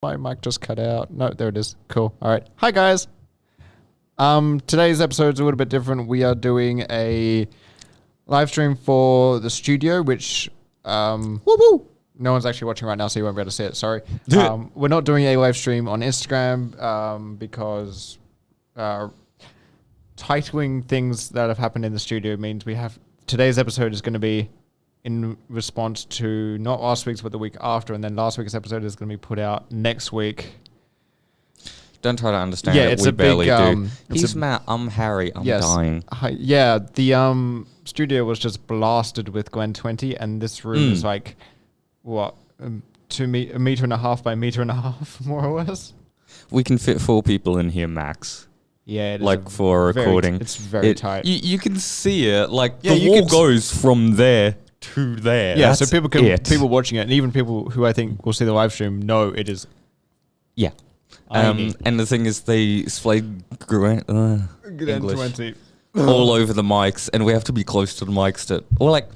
My mic just cut out. No, there it is. Cool. All right. Hi, guys. Today's episode's a little bit different. We are doing a live stream for the studio, which no one's actually watching right now, so you won't be able to see it. Sorry. We're not doing a live stream on Instagram because titling things that have happened in the studio means we have today's episode is going to be in response to not last week's but the week after, and then last week's episode is going to be put out next week. Don't try to understand yeah, it. It's we a barely big, do. He's Matt. I'm Harry. I'm dying. Yeah, the studio was just blasted with Glen 20, and this room is like, what, a meter and a half by meter and a half, more or less? We can fit 4 people in here max. Yeah, it is like for a recording. It's very tight. You can see it. Like the wall goes from there to there. Yeah, so people watching it, and even people who I think will see the live stream know it is. Yeah. And the thing is, they splayed English 20 all over the mics, and we have to be close to the mics to. Or like,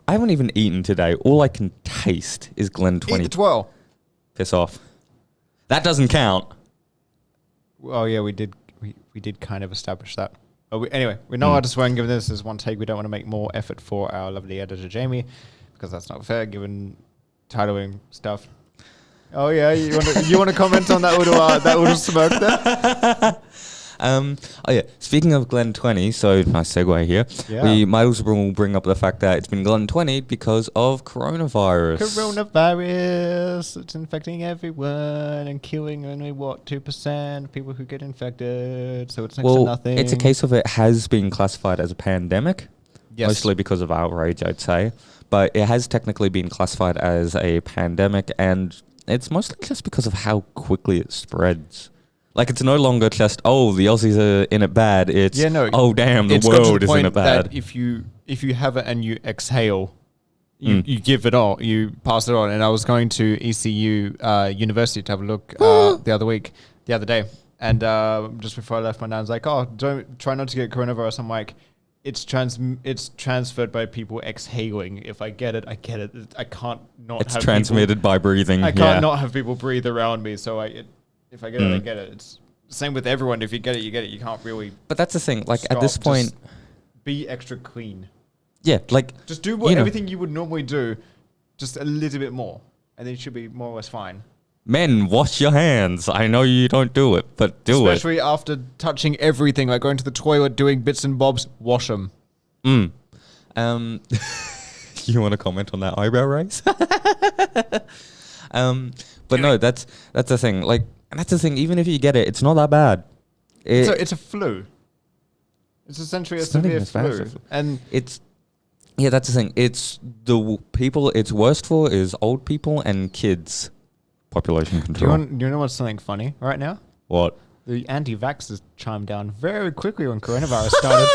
I haven't even eaten today. All I can taste is Glen 20. Eat the twirl. Piss off. That doesn't count. Oh yeah, we did kind of establish that. Anyway, we're not allowed to swear, and given this is one take, we don't want to make more effort for our lovely editor Jamie, because that's not fair given titling stuff. Oh yeah, you want to comment on that little smoke there? Oh yeah, speaking of Glen 20, so nice segue here. Yeah. We might as well bring up the fact that it's been Glen 20 because of coronavirus. Coronavirus, it's infecting everyone and killing only 2% of people who get infected. So it's next to nothing. It's a case of it has been classified as a pandemic, mostly because of outrage, I'd say. But it has technically been classified as a pandemic, and it's mostly just because of how quickly it spreads. Like, it's no longer just, oh, the Aussies are in it bad. It's, oh, damn, the world is in it bad. That if you have it and you exhale, you give it all, you pass it on. And I was going to ECU University to have a look the other day. And just before I left, my nan's like, oh, try not to get coronavirus. I'm like, it's transferred by people exhaling. If I get it, I get it. I can't not have transmitted by breathing. I can't not have people breathe around me. So if I get it, I get it. It's the same with everyone. If you get it, you get it. You can't really. But that's the thing. Like, at this point, be extra clean. Yeah, like, just do everything you would normally do, just a little bit more, and then you should be more or less fine. Men, wash your hands. I know you don't do it, but do it. Especially after touching everything, like going to the toilet, doing bits and bobs. Wash them. You want to comment on that eyebrow raise? But no, that's the thing. Like. And that's the thing, even if you get it, it's not that bad. It's a flu. It's essentially a severe flu. And that's the thing. It's the people it's worst for is old people and kids. Population control. Do you know what's something funny right now? What? The anti-vaxxers chimed down very quickly when coronavirus started.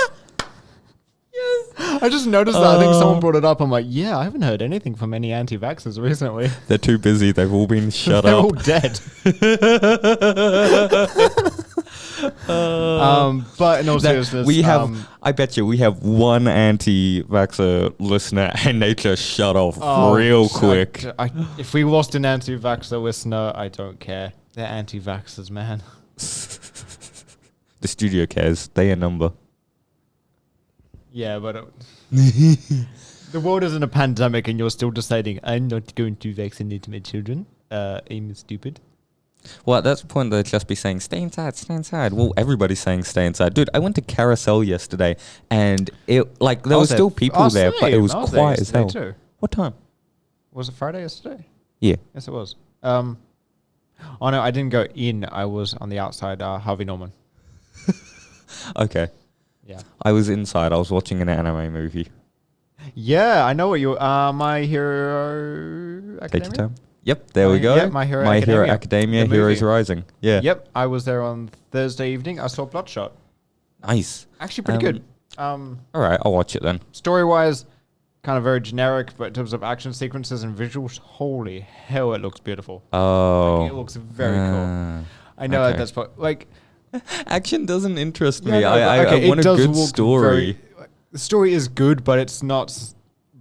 I just noticed that. I think someone brought it up. I'm like, yeah, I haven't heard anything from any anti-vaxxers recently. They're too busy. They've all been shut They're up. all dead. But in all seriousness, I bet you we have one anti-vaxxer listener, and they just shut off real quick. If we lost an anti-vaxxer listener, I don't care. They're anti-vaxxers, man. The studio cares. They a number. Yeah, but the world is in a pandemic, and you're still deciding, I'm not going to vaccinate my children. I'm stupid. Well, at that point, they'd just be saying, stay inside, stay inside. Well, everybody's saying stay inside. Dude, I went to Carousel yesterday, and there were still people there, but it was quiet as hell. Too. What time? Was it Friday yesterday? Yeah. Yes, it was. Oh, no, I didn't go in. I was on the outside, Harvey Norman. Okay. Yeah. I was inside. I was watching an anime movie. Yeah, I know what you... My Hero Academia? Take your time. Yep, there we go. Yeah, My Hero Academia, Heroes Rising. Yeah. Yep, I was there on Thursday evening. I saw Bloodshot. Nice. Actually pretty good. All right, I'll watch it then. Story-wise, kind of very generic, but in terms of action sequences and visuals, holy hell, it looks beautiful. Oh. Like, it looks very cool. I know that's... Like... Action doesn't interest me. I want a good story. The story is good, but it's not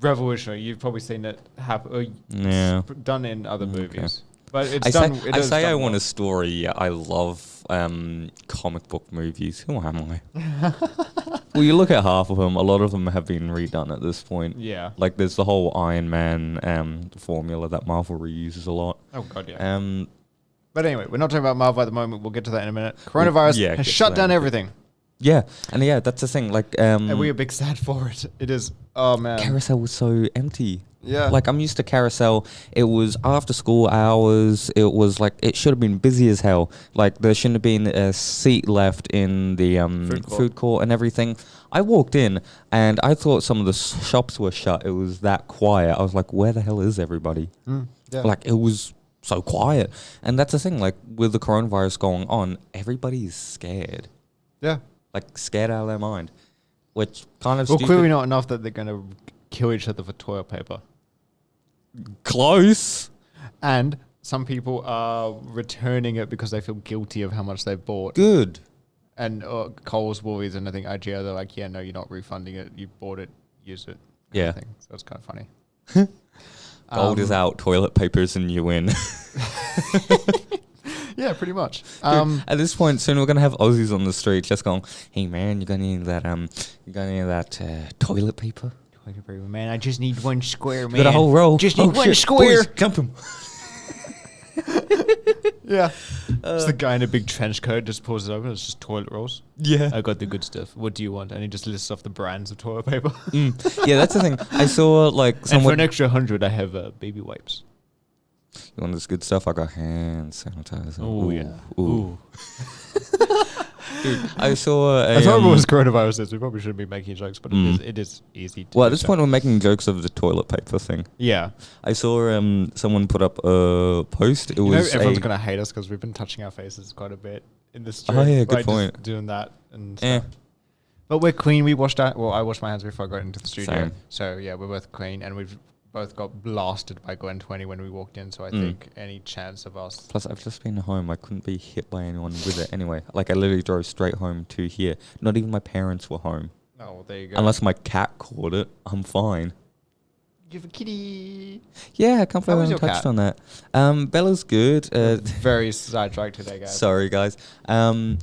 revolutionary. You've probably seen it happen. Done in other movies. But it's I done. say, I want a story. I love comic book movies. Who am I? Well, you look at half of them. A lot of them have been redone at this point. Yeah. Like there's the whole Iron Man formula that Marvel reuses a lot. Oh god, yeah. But anyway, we're not talking about Marvel at the moment. We'll get to that in a minute. Coronavirus has shut down everything. Yeah, and that's the thing. Like, and we're big sad for it. It is. Oh man, Carousel was so empty. Yeah. Like I'm used to Carousel. It was after school hours. It was like it should have been busy as hell. Like there shouldn't have been a seat left in the food court and everything. I walked in and I thought some of the shops were shut. It was that quiet. I was like, where the hell is everybody? Yeah. Like it was so quiet. And that's the thing. Like with the coronavirus going on, everybody's scared. Yeah. Like scared out of their mind, which kind of well, clearly not enough that they're going to kill each other for toilet paper. Close. And some people are returning it because they feel guilty of how much they've bought. Good. And Coles, Woolies, and I think IGA, they're like, yeah, no, you're not refunding it. You bought it, use it. Yeah. So it's kind of funny. Gold is out, toilet paper's and you win. Yeah, pretty much. Dude, at this point, soon we're gonna have Aussies on the street just going, "Hey man, you're gonna need that toilet paper." Toilet paper, man. I just need one square, man. Got a whole roll. Just need one square. Boys, jump him. Yeah. It's the guy in a big trench coat just pulls it open. It's just toilet rolls. Yeah. I got the good stuff. What do you want? And he just lists off the brands of toilet paper. Yeah, that's the thing. I saw like and for an extra 100, I have baby wipes. You want this good stuff? I got hand sanitizer. Oh yeah. Ooh. Dude, I saw as horrible as coronavirus is, we probably shouldn't be making jokes, but it is easy to well, at this point, we're making jokes of the toilet paper thing. Yeah. I saw someone put up a post. It was everyone's going to hate us because we've been touching our faces quite a bit in this stream. Oh, yeah, good point. Just doing that and stuff. But we're clean. We washed out. Well, I washed my hands before I got into the studio. Same. So, yeah, we're both clean. And we've both got blasted by Gwen 20 when we walked in. So I think any chance of us... Plus, I've just been home. I couldn't be hit by anyone with it anyway. Like, I literally drove straight home to here. Not even my parents were home. Oh, well, there you go. Unless my cat caught it, I'm fine. You have a kitty. Yeah, I can't believe I haven't touched on that. Bella's good. Very sidetracked today, guys. Sorry, guys. I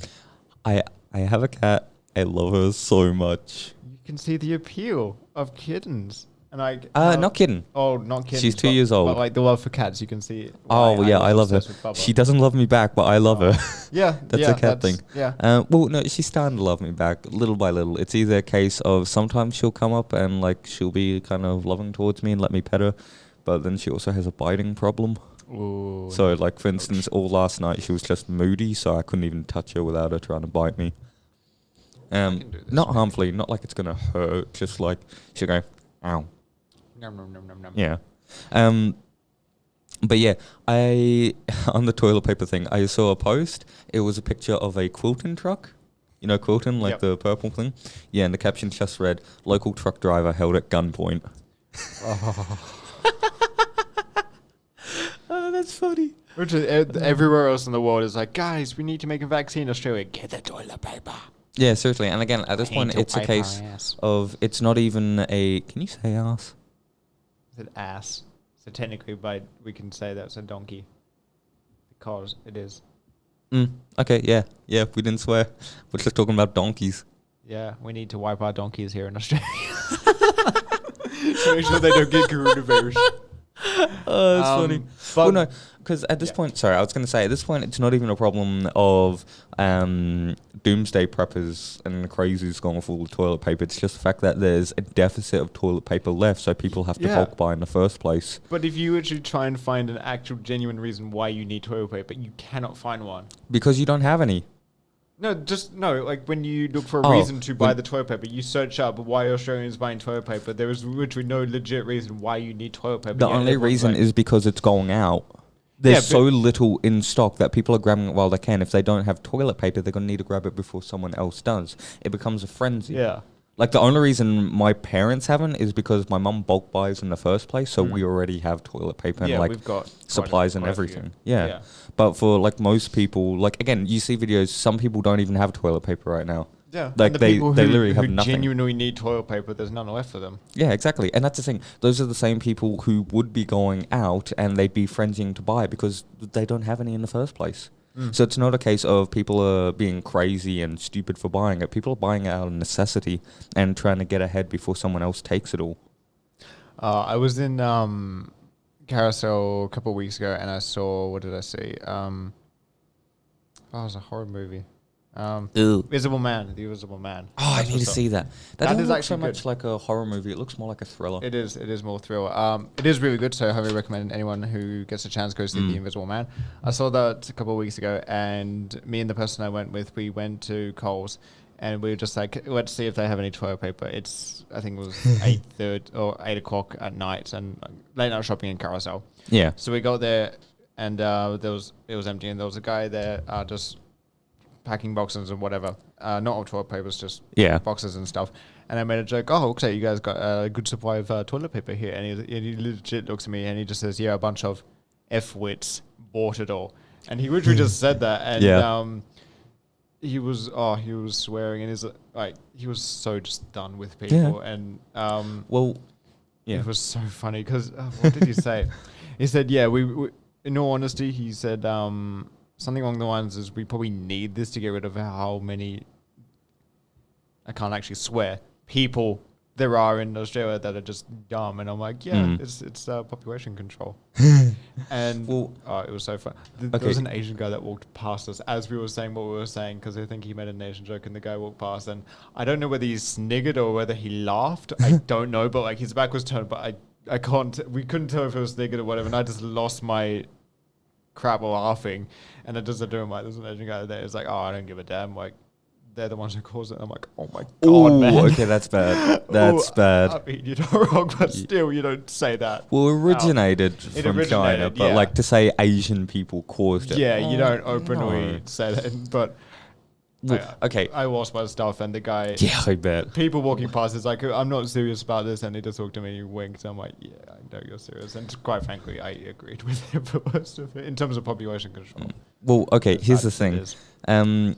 have a cat. I love her so much. You can see the appeal of kittens. And not kidding. Oh, not kidding. She's 2 years old. But like the love for cats, you can see it. Oh, yeah, I love her. She doesn't love me back, but I love her. Yeah. That's a cat thing. Yeah. Well, no, she's starting to love me back little by little. It's either a case of sometimes she'll come up and like she'll be kind of loving towards me and let me pet her, but then she also has a biting problem. Ooh. So like for instance, all last night she was just moody, so I couldn't even touch her without her trying to bite me. Not harmfully, not like it's gonna hurt, just like she'll go, ow. Nom, nom, nom, nom, nom. Yeah. But yeah, on the toilet paper thing, I saw a post. It was a picture of a Quilton truck. You know Quilton, like the purple thing? Yeah, and the caption just read, local truck driver held at gunpoint. Oh, that's funny. Which is, everywhere else in the world is like, guys, we need to make a vaccine in Australia. Get the toilet paper. Yeah, seriously. And again, at this point, it's a case of, it's not even a, can you say ass? It's an ass. So technically, we can say that's a donkey. Because it is. Okay, yeah. Yeah, we didn't swear. We're just talking about donkeys. Yeah, we need to wipe our donkeys here in Australia. To make sure they don't get coronavirus. Oh, that's funny. But well, no, because at this point, sorry, I was going to say, at this point, it's not even a problem of doomsday preppers and the crazies going full of toilet paper. It's just the fact that there's a deficit of toilet paper left, so people have to bulk buy in the first place. But if you actually try and find an actual genuine reason why you need toilet paper, you cannot find one. Because you don't have any. No, like when you look for a reason to buy the toilet paper, you search up why Australians buying toilet paper. There is literally no legit reason why you need toilet paper. The only reason is because it's going out. There's so little in stock that people are grabbing it while they can. If they don't have toilet paper, they're going to need to grab it before someone else does. It becomes a frenzy. Yeah. Like the only reason my parents haven't is because my mum bulk buys in the first place, so we already have toilet paper and like we've got supplies and everything. Yeah. But for like most people, like again, you see videos, some people don't even have toilet paper right now. Yeah, Like and they people literally who have nothing. genuinely need toilet paper, there's none left for them. Yeah, exactly. And that's the thing. Those are the same people who would be going out and they'd be frenzying to buy because they don't have any in the first place. So it's not a case of people are being crazy and stupid for buying it. People are buying it out of necessity and trying to get ahead before someone else takes it all. I was in Carousel a couple of weeks ago, and I saw, what did I see? It was a horror movie. Invisible Man, The Invisible Man. Oh, I need to see that. That doesn't is look actually so much good. like a horror movie. It looks more like a thriller. It is more thriller. It is really good, so I highly recommend anyone who gets a chance go see The Invisible Man. I saw that a couple of weeks ago, and me and the person I went with, we went to Coles, and we were just like, let's see if they have any toilet paper. I think it was 8:30 or 8 o'clock at night, and late night shopping in Carousel. Yeah. So we got there, and it was empty, and there was a guy there just packing boxes and whatever. Not all toilet papers, just boxes and stuff. And I made a joke, oh, looks like you guys got a good supply of toilet paper here. And he legit looks at me and he just says, yeah, a bunch of F-wits bought it all. And he literally just said that. And he was swearing, and he was so just done with people. Yeah. And it was so funny because what did he say? He said, yeah, we in all honesty, he said something along the lines is we probably need this to get rid of how many, I can't actually swear, people there are in Australia that are just dumb. And I'm like, yeah, it's population control. And it was so fun. There was an Asian guy that walked past us as we were saying what we were saying, because I think he made an Asian joke and the guy walked past, and I don't know whether he sniggered or whether he laughed. I don't know, but like his back was turned, but we couldn't tell if it was sniggered or whatever, and I just lost my crap laughing. And it doesn't do like, there's an Asian guy there. It's like, oh, I don't give a damn. Like, they're the ones who caused it. I'm like, oh my god, man. Okay, that's bad. That's bad. I mean, you're not wrong, but still, you don't say that. Well, it originated from China, but like to say Asian people caused it. Yeah, you don't openly say that. But okay, I lost my stuff, and the guy. Yeah, I bet. People walking past is like, I'm not serious about this, and he just looked at me and he winked. I'm like, yeah, I know you're serious, and quite frankly, I agreed with him for most of it in terms of population control. Well, okay, here's the thing.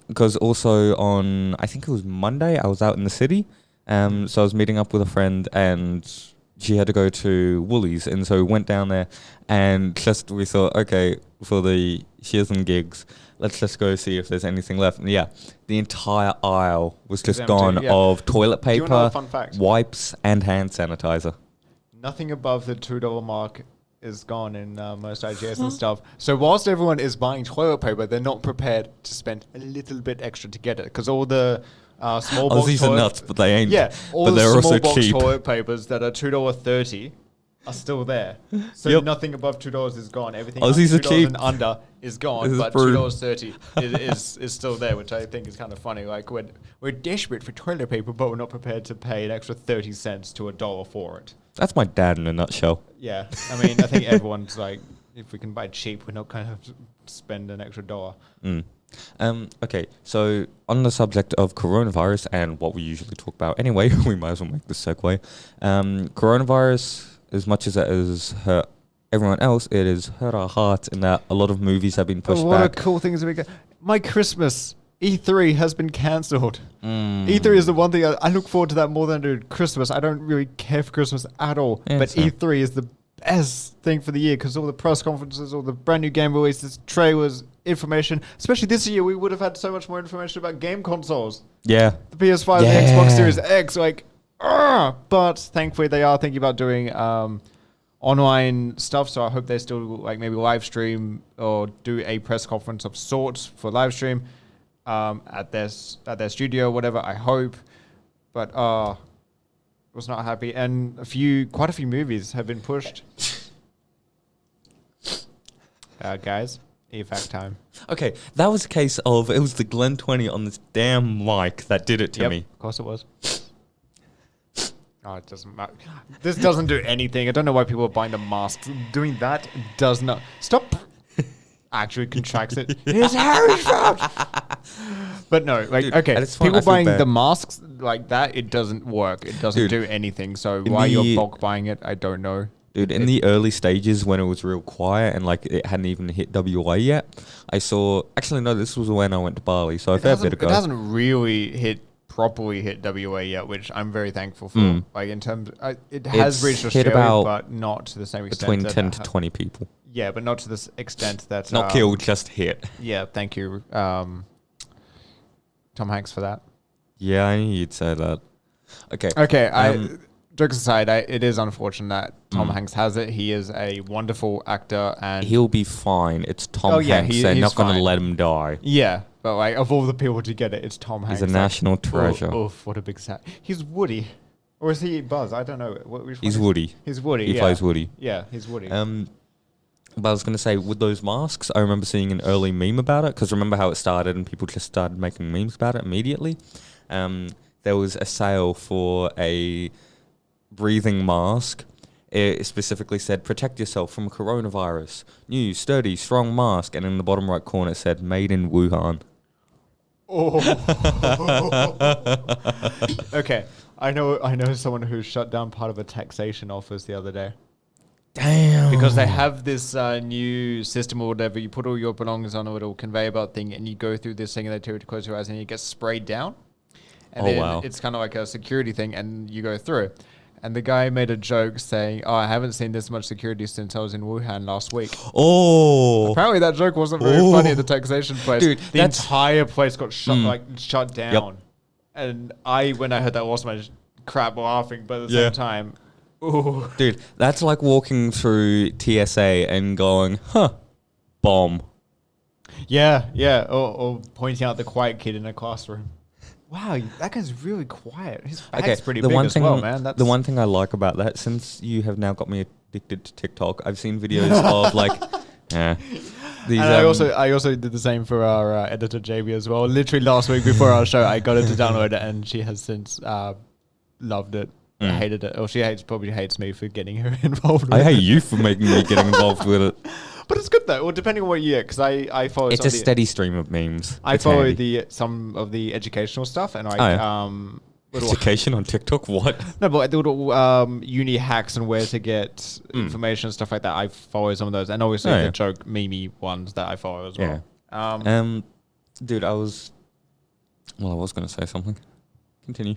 Because also on, I think it was Monday, I was out in the city. So I was meeting up with a friend, and she had to go to Woolies, and so we went down there, and just we thought, okay, for the shears and gigs, let's just go see if there's anything left. And yeah, the entire aisle was just gone of toilet paper, wipes, and hand sanitizer. Nothing above the $2 mark is gone in most IGS and stuff. So whilst everyone is buying toilet paper, they're not prepared to spend a little bit extra to get it, because all the small box Aussies are nuts, but they ain't. Yeah, all but the they're small also box cheap. toilet papers that are $2.30 are still there. So nothing above $2 is gone. Everything Aussies are $2 cheap. and under is gone, but $2.30 is still there, which I think is kind of funny. Like, we're desperate for toilet paper, but we're not prepared to pay an extra 30 cents to $1 for it. That's my dad in a nutshell. Yeah, I mean, I think everyone's like, if we can buy cheap, we're not going to have to spend an extra $1. Okay, so on the subject of coronavirus and what we usually talk about anyway, we might as well make this segue. Coronavirus, as much as it has hurt everyone else, it has hurt our hearts in that a lot of movies have been pushed back. What a cool thing is my Christmas E3 has been cancelled. E3 is the one thing I look forward to that more than I do Christmas. I don't really care for Christmas at all, but E3 is the best thing for the year, because all the press conferences, all the brand new game releases, trailers, information. Especially this year, we would have had so much more information about game consoles. Yeah. The PS5, the Xbox Series X, but thankfully they are thinking about doing online stuff, so I hope they still like maybe live stream or do a press conference of sorts for live stream at their studio, whatever. I hope, but was not happy, and quite a few movies have been pushed. Guys, EFAC time. Okay, that was a case of it was the Glen 20 on this damn mic that did it to me. Of course it was. Oh, it doesn't matter. This doesn't do anything. I don't know why people are buying the masks. Doing that does not stop. Actually contracts it. It's Harry's fault. But no, like, dude, okay, people buying the masks like that, it doesn't work. It doesn't do anything. So why you're bulk buying it, I don't know. Dude, in the early stages when it was real quiet and like it hadn't even hit WA yet, I saw. Actually, no, this was when I went to Bali, so a fair bit ago. It hasn't really properly hit WA yet, which I'm very thankful for. Like in terms, it has reached Australia, but not to the same extent. Between 10 to 20 people. Yeah, but not to this extent that not killed, just hit. Yeah, thank you, Tom Hanks, for that. Yeah, I knew you'd say that. Okay. Okay. Jokes aside, it is unfortunate that Tom Hanks has it. He is a wonderful actor, and he'll be fine. It's Tom Hanks. They're not going to let him die. Yeah, but like of all the people to get it, it's Tom Hanks. He's a national treasure. Oof, what a big sad. He's Woody, or is he Buzz? I don't know. He's Woody. He's Woody. He plays Woody. Yeah, he's Woody. But I was going to say, with those masks, I remember seeing an early meme about it, because remember how it started and people just started making memes about it immediately? There was a sale for a breathing mask. It specifically said, protect yourself from coronavirus. New, sturdy, strong mask. And in the bottom right corner, it said, made in Wuhan. Oh. Okay. I know someone who shut down part of a taxation office the other day. Damn. Because they have this new system or whatever. You put all your belongings on a little conveyor belt thing and you go through this thing and they tell you to close your eyes and it gets sprayed down. And then it's kind of like a security thing and you go through. And the guy made a joke saying, I haven't seen this much security since I was in Wuhan last week. Oh. Apparently that joke wasn't very funny at the taxation place. Dude, the entire place got shut down. Yep. And when I heard that, lost my crap laughing, but at the same time... Ooh. Dude, that's like walking through TSA and going, bomb. Yeah. Or pointing out the quiet kid in a classroom. Wow, that guy's really quiet. His bag's pretty big as well, man. The one thing I like about that, since you have now got me addicted to TikTok, I've seen videos of like... These, and I also did the same for our editor, JB, as well. Literally last week before our show, I got her to download it, and she has since loved it. Hated it. Or she probably hates me for getting her involved with it. I hate you for making me get involved with it. But it's good though. Well, depending on what you get, because I follow. It's a steady stream of memes. I follow some of the educational stuff, and education on TikTok. What? No, but the little uni hacks and where to get information and stuff like that. I follow some of those, and obviously the joke meme ones that I follow as well. Yeah. Dude, I was going to say something. Continue.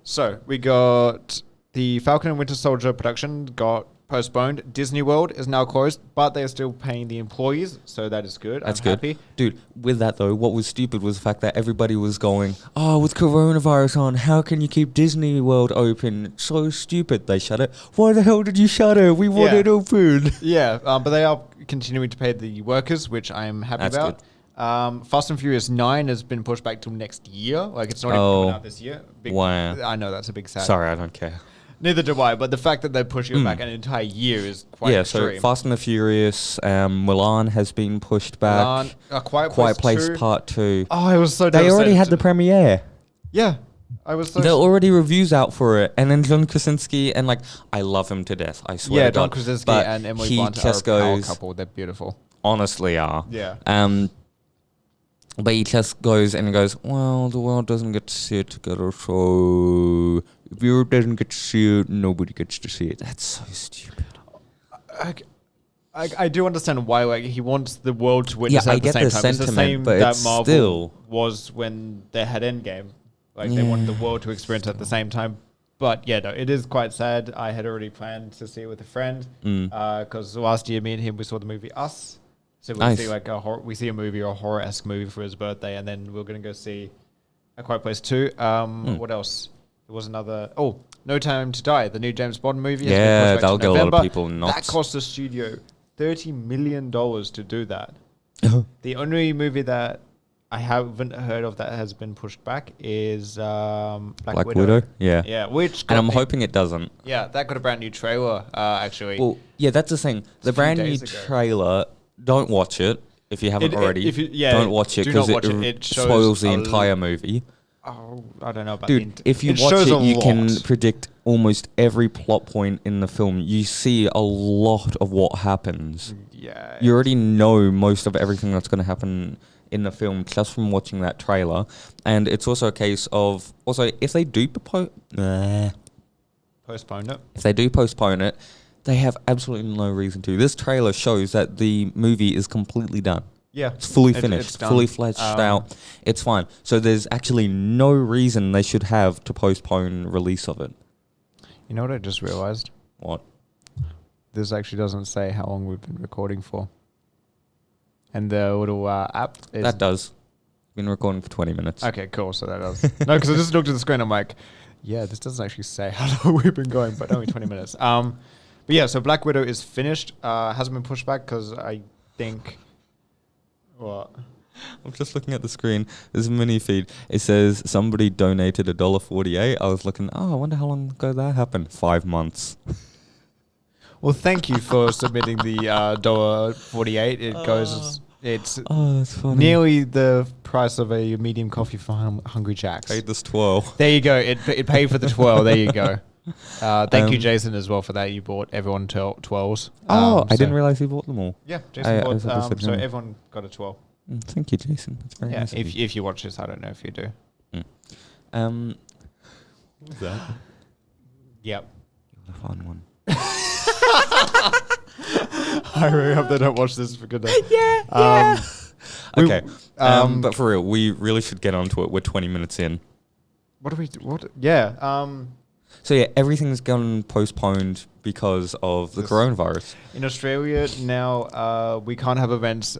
So we got the Falcon and Winter Soldier production got postponed. Disney World is now closed, but they're still paying the employees, so that is good. That's I'm good. Happy. Dude, with that though, what was stupid was the fact that everybody was going, with coronavirus on, how can you keep Disney World open? It's so stupid. They shut it. Why the hell did you shut it? We want it open. Yeah, but they are continuing to pay the workers, which I am happy about. Good. Fast and Furious 9 has been pushed back till next year. Like, it's not even coming out this year. Wow. I know, that's a big sad. Sorry, I don't care. Neither do I, but the fact that they're pushing it back an entire year is quite extreme. So Fast and the Furious, Mulan has been pushed back. Quiet Place Part 2. Oh, I was so devastated. They already had the premiere. Yeah. I was so... There are already reviews out for it. And then John Krasinski, and like, I love him to death, I swear to God. John Krasinski and Emily Blunt are a power couple. They're beautiful. Honestly are. Yeah. But he just goes and goes, well, the world doesn't get to see it together, so if Europe doesn't get to see it, nobody gets to see it. That's so stupid. I do understand why he wants the world to witness at the same time. It's the same but that Marvel was when they had Endgame. Like, they wanted the world to experience at the same time. But, yeah, no, it is quite sad. I had already planned to see it with a friend because last year, me and him, we saw the movie Us. So we see like we see a movie or a horror-esque movie for his birthday, and then we're going to go see A Quiet Place 2. What else? There was another... Oh, No Time to Die, the new James Bond movie. Yeah, that'll get a lot of people nuts. That cost the studio $30 million to do that. The only movie that I haven't heard of that has been pushed back is Black Widow. Yeah. Yeah, which... And I'm hoping it doesn't. Yeah, that got a brand new trailer, actually. Well, yeah, that's the thing. The brand new trailer... Don't watch it if you haven't already. Don't watch it because it spoils the entire movie. Oh, I don't know about Dude, if you watch it, you can predict almost every plot point in the film. You see a lot of what happens. Yeah. You already know most of everything that's going to happen in the film just from watching that trailer. And it's also a case of... Also, if they do Postpone it. If they do postpone it, they have absolutely no reason to. This trailer shows that the movie is completely done. Yeah. It's fully finished, it's fully fleshed out. It's fine. So there's actually no reason they should have to postpone release of it. You know what I just realized? What? This actually doesn't say how long we've been recording for. And the little app is... That does. Been recording for 20 minutes. Okay, cool. So that does. No, because I just looked at the screen. I'm like, yeah, this doesn't actually say how long we've been going, but only 20 minutes. But yeah, so Black Widow is finished. Hasn't been pushed back because I think... What? I'm just looking at the screen. There's a mini feed. It says somebody donated $1.48. I was looking, I wonder how long ago that happened. 5 months. Well, thank you for submitting the $1.48. It goes... It's that's funny. Nearly the price of a medium coffee for Hungry Jacks. Paid this 12. There you go. It paid for the 12. There you go. Thank you, Jason, as well for that. You bought everyone 12s. I didn't realize you bought them all. Yeah, Jason bought. So him. everyone got a 12. Thank you, Jason. That's very nice. If you watch this, I don't know if you do. What was that? Yep. A fun one. I really hope they don't watch this for good. Yeah. Okay. But for real, we really should get onto it. We're 20 minutes in. What do we do? What? Yeah. So yeah, everything's gotten postponed because of the coronavirus. In Australia now, we can't have events.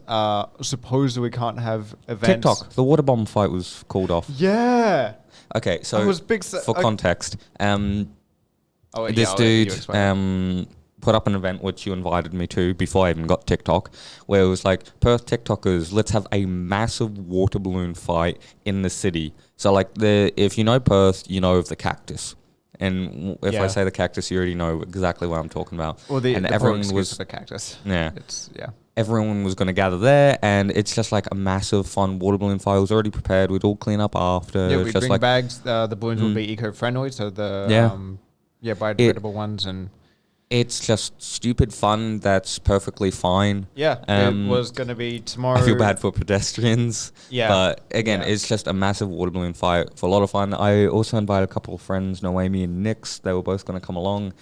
Supposedly we can't have events. TikTok, the water bomb fight was called off. Yeah. Okay, so was big for context, this dude put up an event which you invited me to before I even got TikTok, where it was like, Perth TikTokers, let's have a massive water balloon fight in the city. So like if you know Perth, you know of the cactus. And if I say the cactus, you already know exactly what I'm talking about. Well, everyone was the cactus. Yeah. Yeah. Everyone was going to gather there, and it's just like a massive, fun water balloon fight. It was already prepared. We'd all clean up after. Yeah, we'd bring bags. The balloons will be eco-friendly, so biodegradable ones. And it's just stupid fun that's perfectly fine. Yeah, it was going to be tomorrow. I feel bad for pedestrians. Yeah. But again, it's just a massive water balloon fight for a lot of fun. I also invited a couple of friends, Noemi and Nix. They were both going to come along.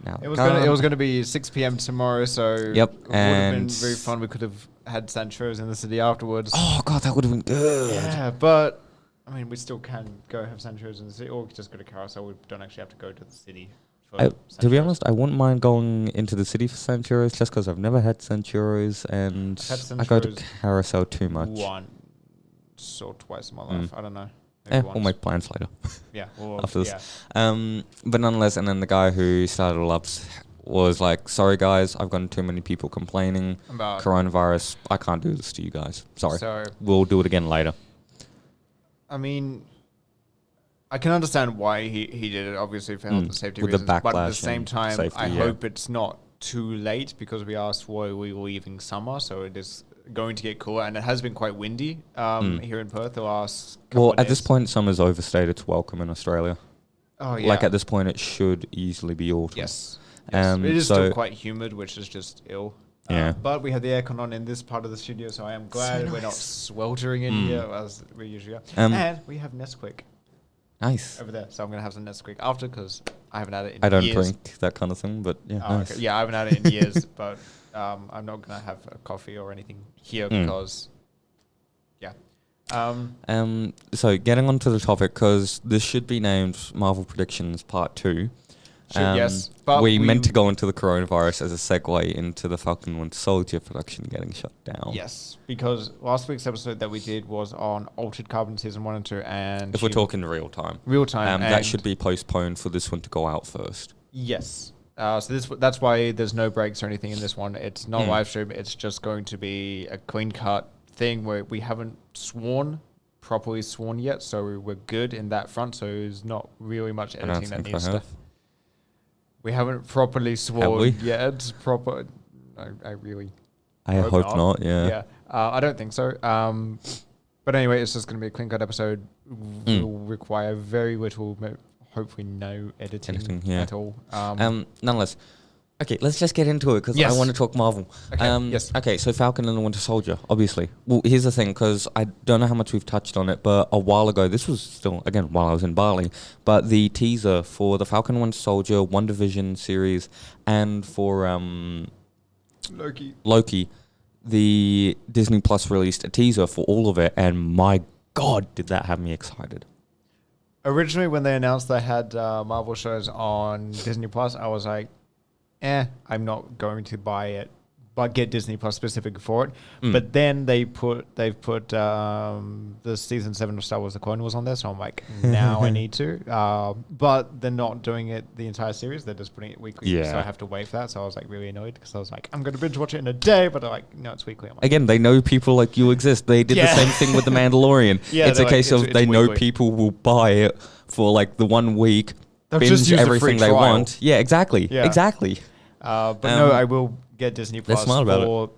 Now it was going to be 6 p.m. tomorrow, so it would have been very fun. We could have had Sancho's in the city afterwards. Oh, God, that would have been good. Yeah, but, I mean, we still can go have Sancho's in the city, or we could just go to Carousel. We don't actually have to go to the city. To be honest, I wouldn't mind going into the city for Sancho's just because I've never had Sancho's and I go to Carousel too much. Once or twice in my life. I don't know. We'll make plans later. Yeah. After this. But nonetheless, and then the guy who started it up was like, sorry guys, I've gotten too many people complaining about coronavirus. I can't do this to you guys. Sorry. We'll do it again later. I mean, I can understand why he did it, obviously, for health and safety reasons. The backlash, but at the same time, safety, I hope it's not too late, because we asked why we were leaving summer, so it is going to get cooler, and it has been quite windy here in Perth the last couple of days. At this point, summer's overstayed its welcome in Australia. Oh, yeah. Like, at this point, it should easily be autumn. Yes. It is still quite humid, which is just ill. Yeah. But we have the aircon on in this part of the studio, so I am glad we're not sweltering in here as we usually are. And we have Nesquik. Nice. Over there. So I'm going to have some Nesquik after, because I haven't had it in years. I don't drink that kind of thing, but yeah. Nice. Okay. Yeah, I haven't had it in years, but I'm not going to have a coffee or anything here because, So getting onto the topic, because this should be named Marvel Predictions Part 2. Yes. But we meant to go into the coronavirus as a segue into the Falcon Winter Soldier production getting shut down. Yes, because last week's episode that we did was on Altered Carbon Season 1 and 2. And if we're talking real time. That should be postponed for this one to go out first. Yes. So that's why there's no breaks or anything in this one. It's not live stream. It's just going to be a clean cut thing where we haven't properly sworn yet. So we're good in that front. So there's not really much editing that needs to... We haven't properly sworn yet. I hope not. Yeah. I don't think so. But anyway, it's just going to be a clean cut episode. Will require very little, hopefully no editing at all. Nonetheless, Okay, let's just get into it because Yes. I want to talk Marvel. Okay, yes. Okay, so Falcon and the Winter Soldier, obviously. Well, here's the thing, because I don't know how much we've touched on it, but a while ago, this was still, again, while I was in Bali, but the teaser for the Falcon and Winter Soldier, WandaVision series, and for Loki, the Disney Plus released a teaser for all of it, and my God, did that have me excited. Originally, when they announced they had Marvel shows on Disney Plus, I was like, I'm not going to buy it, but get Disney Plus specific for it. But then they've put the season 7 of Star Wars: The Clone Wars on there, so I'm like, now I need to. But they're not doing it the entire series; they're just putting it weekly. Yeah. So I have to wait for that. So I was like really annoyed because I was like, I'm going to binge watch it in a day, but they're like, no, it's weekly. I'm like, Again, they know people like you exist. They did the same thing with The Mandalorian. Yeah, it's a case of it's they know weekly. people will buy it for like the 1 week, They'll binge just use the everything free they trial. want. Yeah, exactly. Yeah. Exactly. But no, I will get Disney They're Plus smart about for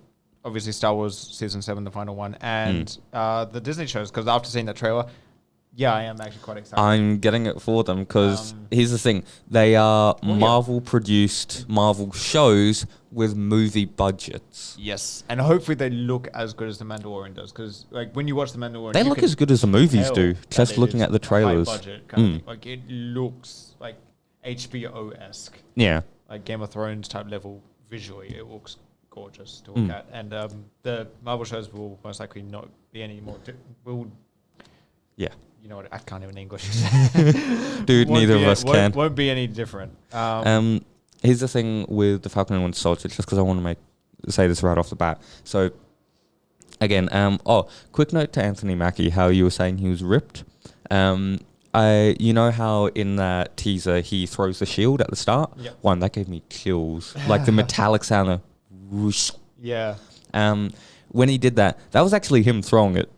obviously Star Wars Season 7, the final one, and the Disney shows, because after seeing that trailer, I am actually quite excited. I'm getting it for them because here's the thing. They are Marvel-produced Marvel shows with movie budgets. Yes, and hopefully they look as good as The Mandalorian does, because like when you watch The Mandalorian, They you look can as good as the movies tell do, that just it looking is at the a trailers. high budget kind of thing. Like it looks like HBO-esque, Yeah. like Game of Thrones type level visually. It looks gorgeous to look at, and the Marvel shows will most likely not be any more. Yeah. You know what? I can't even English. Dude, neither of us can. Won't be any different. Here's the thing with the Falcon and Winter Soldier, just because I want to say this right off the bat. So, again, quick note to Anthony Mackie, how you were saying he was ripped. You know how in that teaser he throws the shield at the start? Yep. One, that gave me chills. Like the metallic sound of whoosh. Yeah. When he did that, that was actually him throwing it.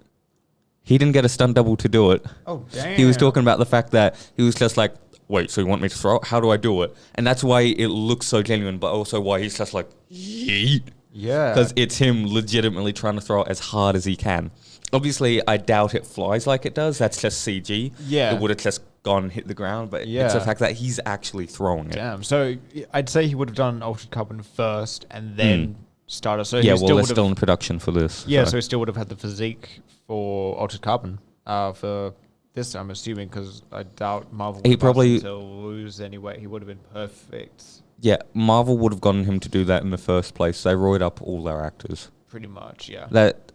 He didn't get a stunt double to do it. Oh, damn. He was talking about the fact that he was just like, wait, so you want me to throw it? How do I do it? And that's why it looks so genuine, but also why he's just like, yeet. Yeah. Because it's him legitimately trying to throw it as hard as he can. Obviously, I doubt it flies like it does. That's just CG. Yeah. It would have just gone and hit the ground, but Yeah. it's the fact that he's actually throwing it. Damn. So I'd say he would have done Altered Carbon first and then started. So Yeah, he well, they're would still have, in production for this. yeah, so he still would have had the physique for Altered Carbon for this, I'm assuming, because I doubt Marvel He would have probably- asked him to lose any weight. He would have been perfect, Yeah, Marvel would have gotten him to do that in the first place. They roid up all their actors. pretty much, yeah. That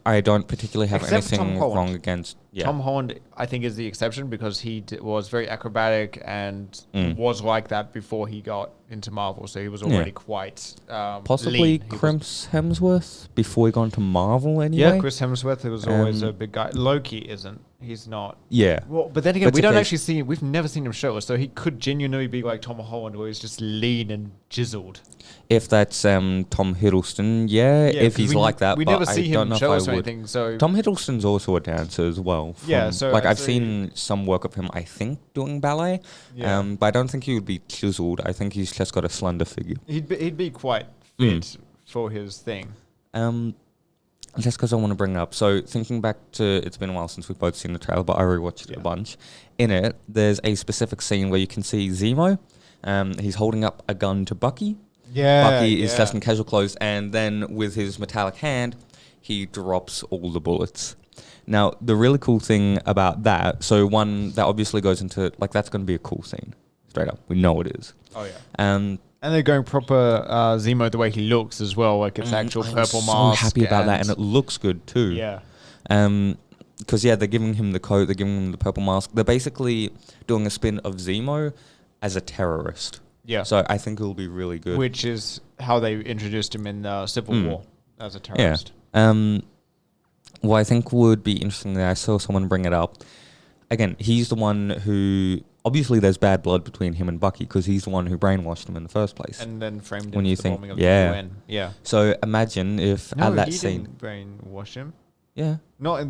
I don't particularly have Except for Tom anything Holland. wrong against. Yeah. Tom Holland, I think, is the exception because he was very acrobatic and was like that before he got into Marvel. So he was already quite Possibly lean. He was- Chris Hemsworth before he got into Marvel anyway. Yeah, Chris Hemsworth was always a big guy. Loki isn't. He's not. Yeah. Well, but then again, That's we don't okay. actually see. We've never seen him shirtless, so he could genuinely be like Tom Holland, where he's just lean and chiseled. If that's Tom Hiddleston, if 'cause he's like that, we but never I see don't him know if shirtless I or would. anything. So Tom Hiddleston's also a dancer as well. Yeah, so like I'd I've say- seen some work of him, I think, doing ballet. Yeah. But I don't think he would be chiseled. I think he's just got a slender figure. he'd be quite fit for his thing. Just because I want to bring it up. So thinking back to, it's been a while since we've both seen the trailer, but I rewatched it a bunch. In it, there's a specific scene where you can see Zemo. He's holding up a gun to Bucky. Yeah, Bucky is just in casual clothes, and then with his metallic hand, he drops all the bullets. Now, the really cool thing about that, so one, that obviously goes into, like, that's going to be a cool scene. Straight up. We know it is. Oh yeah. And they're going proper Zemo the way he looks as well, like it's actual purple so mask. happy about that, and it looks good too. Yeah. Because they're giving him the coat, they're giving him the purple mask. They're basically doing a spin of Zemo as a terrorist. Yeah. So I think it'll be really good. Which is how they introduced him in Civil War as a Yeah. terrorist. What I think would be interesting there, I saw someone bring it up. Again, he's the one who, obviously there's bad blood between him and Bucky because he's the one who brainwashed him in the first place. And then framed When him you for the think- bombing of yeah. the UN. Yeah. So imagine if No, at that he scene. didn't brainwash him. Yeah. Not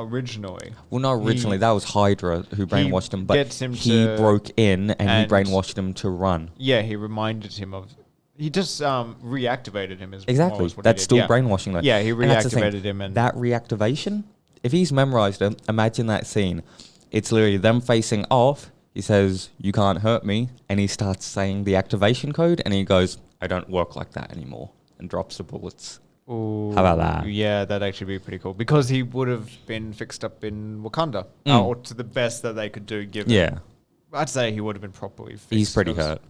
originally. Well, not originally. He- that was Hydra who brainwashed him, but gets him he to- broke in and he and- brainwashed him to run. Yeah, he reminded him of. He just reactivated him as Exactly. more is what he That's did. still Yeah. brainwashing though. Yeah, he And that's the thing. reactivated him, and That reactivation, if he's memorized it, imagine that scene. It's literally them facing off. He says, "You can't hurt me," and he starts saying the activation code, and he goes, I don't work like that anymore, and drops the bullets. Ooh, how about that? Yeah, that'd actually be pretty cool because he would have been fixed up in Wakanda, or to the best that they could do. Given, I'd say he would have been properly fixed. He's pretty hurt.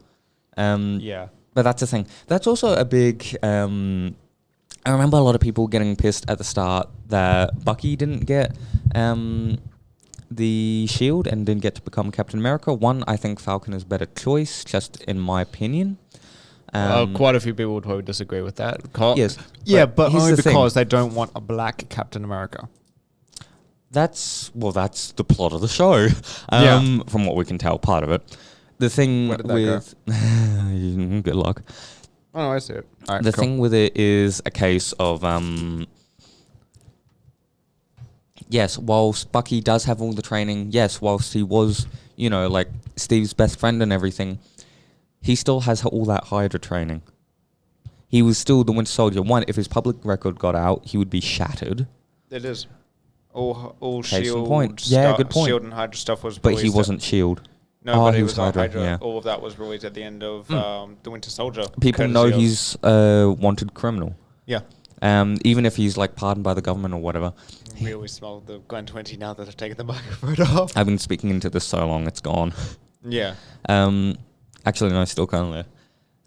Yeah, but that's the thing. That's also a big. I remember a lot of people getting pissed at the start that Bucky didn't get the shield and didn't get to become Captain America. One, I think Falcon is a better choice, just in my opinion. Quite a few people would probably disagree with that. Yes. Yeah, but only because they don't want a black Captain America. That's the plot of the show. From what we can tell, part of it. The thing with... good luck. Oh, I see it. All right, the thing with it is a case of... yes, whilst Bucky does have all the training, yes, whilst he was, like Steve's best friend and everything... He still has all that Hydra training. He was still the Winter Soldier. One, if his public record got out, he would be shattered. It is. All Case Shield. Point. Yeah, good point. Shield and Hydra stuff was. But he wasn't Shield. No, but he was Hydra. Yeah. All of that was released at the end of the Winter Soldier. People know he's a wanted criminal. Yeah. Even if he's like pardoned by the government or whatever. We always smell the Glen 20 now that I've taken the microphone off. I've been speaking into this so long, it's gone. Yeah. Actually, no, still kind of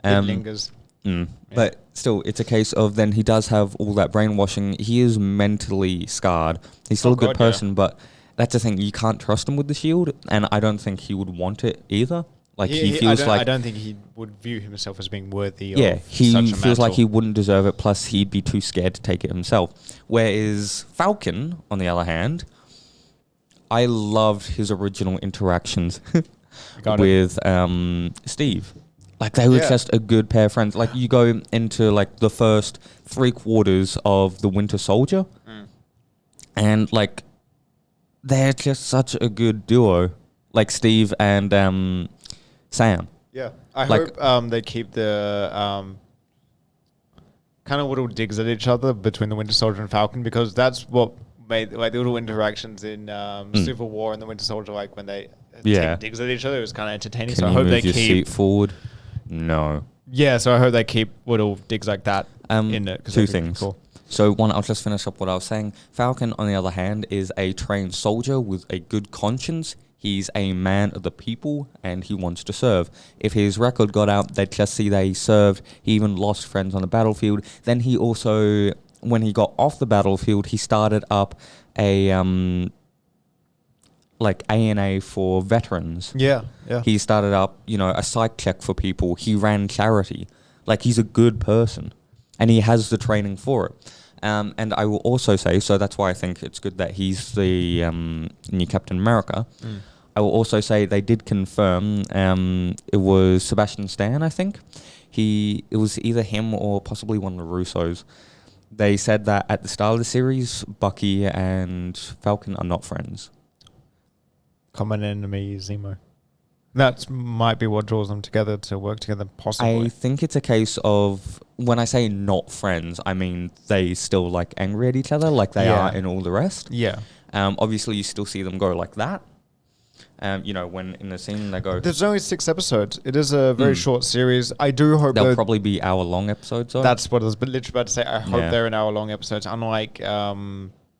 there. It lingers. Yeah. But still, it's a case of then he does have all that brainwashing. He is mentally scarred. He's still a good person, but that's the thing. You can't trust him with the shield, and I don't think he would want it either. Like he feels I don't think he would view himself as being worthy. He feels like he wouldn't deserve it. Plus, he'd be too scared to take it himself. Whereas Falcon, on the other hand, I loved his original interactions. with Steve. Like they were just a good pair of friends. Like you go into like the first 3/4 of the Winter Soldier and like they're just such a good duo. Like Steve and Sam. Yeah. I hope they keep the kind of little digs at each other between the Winter Soldier and Falcon because that's what made like the little interactions in Civil War and the Winter Soldier, like when they take digs at each other, it was kind of entertaining. Can so I hope they keep seat forward. No. Yeah, so I hope they keep little digs like that in it. Two things. Cool. So one, I'll just finish up what I was saying. Falcon, on the other hand, is a trained soldier with a good conscience. He's a man of the people and he wants to serve. If his record got out, they'd just see that he served. He even lost friends on the battlefield. Then he also, when he got off the battlefield, he started up a like ANA for veterans. Yeah. He started up, a psych check for people. He ran charity. Like he's a good person and he has the training for it. And I will also say, so that's why I think it's good that he's the new Captain America. I will also say they did confirm it was Sebastian Stan, I think. It was either him or possibly one of the Russos. They said that at the start of the series, Bucky and Falcon are not friends. Common enemy, Zemo. That might be what draws them together to work together, possibly. I think it's a case of, when I say not friends, I mean they still like angry at each other like they are in all the rest. Yeah. Obviously, you still see them go like that. When in the scene they go... There's only 6 episodes. It is a very short series. I do hope they'll probably be hour-long episodes, though. That's what I was literally about to say. I hope they're an hour-long episodes, unlike...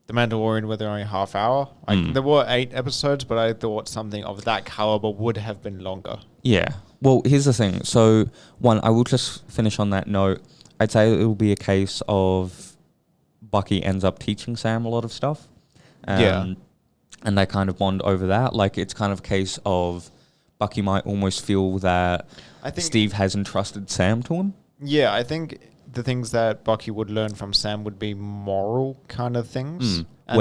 The Mandalorian, where they're only half hour. There were 8 episodes, but I thought something of that caliber would have been longer. Yeah. Well, here's the thing. So, one, I will just finish on that note. I'd say it will be a case of Bucky ends up teaching Sam a lot of stuff. And they kind of bond over that. Like, it's kind of a case of Bucky might almost feel that Steve has entrusted Sam to him. Yeah, I think... the things that Bucky would learn from Sam would be moral kind of things. And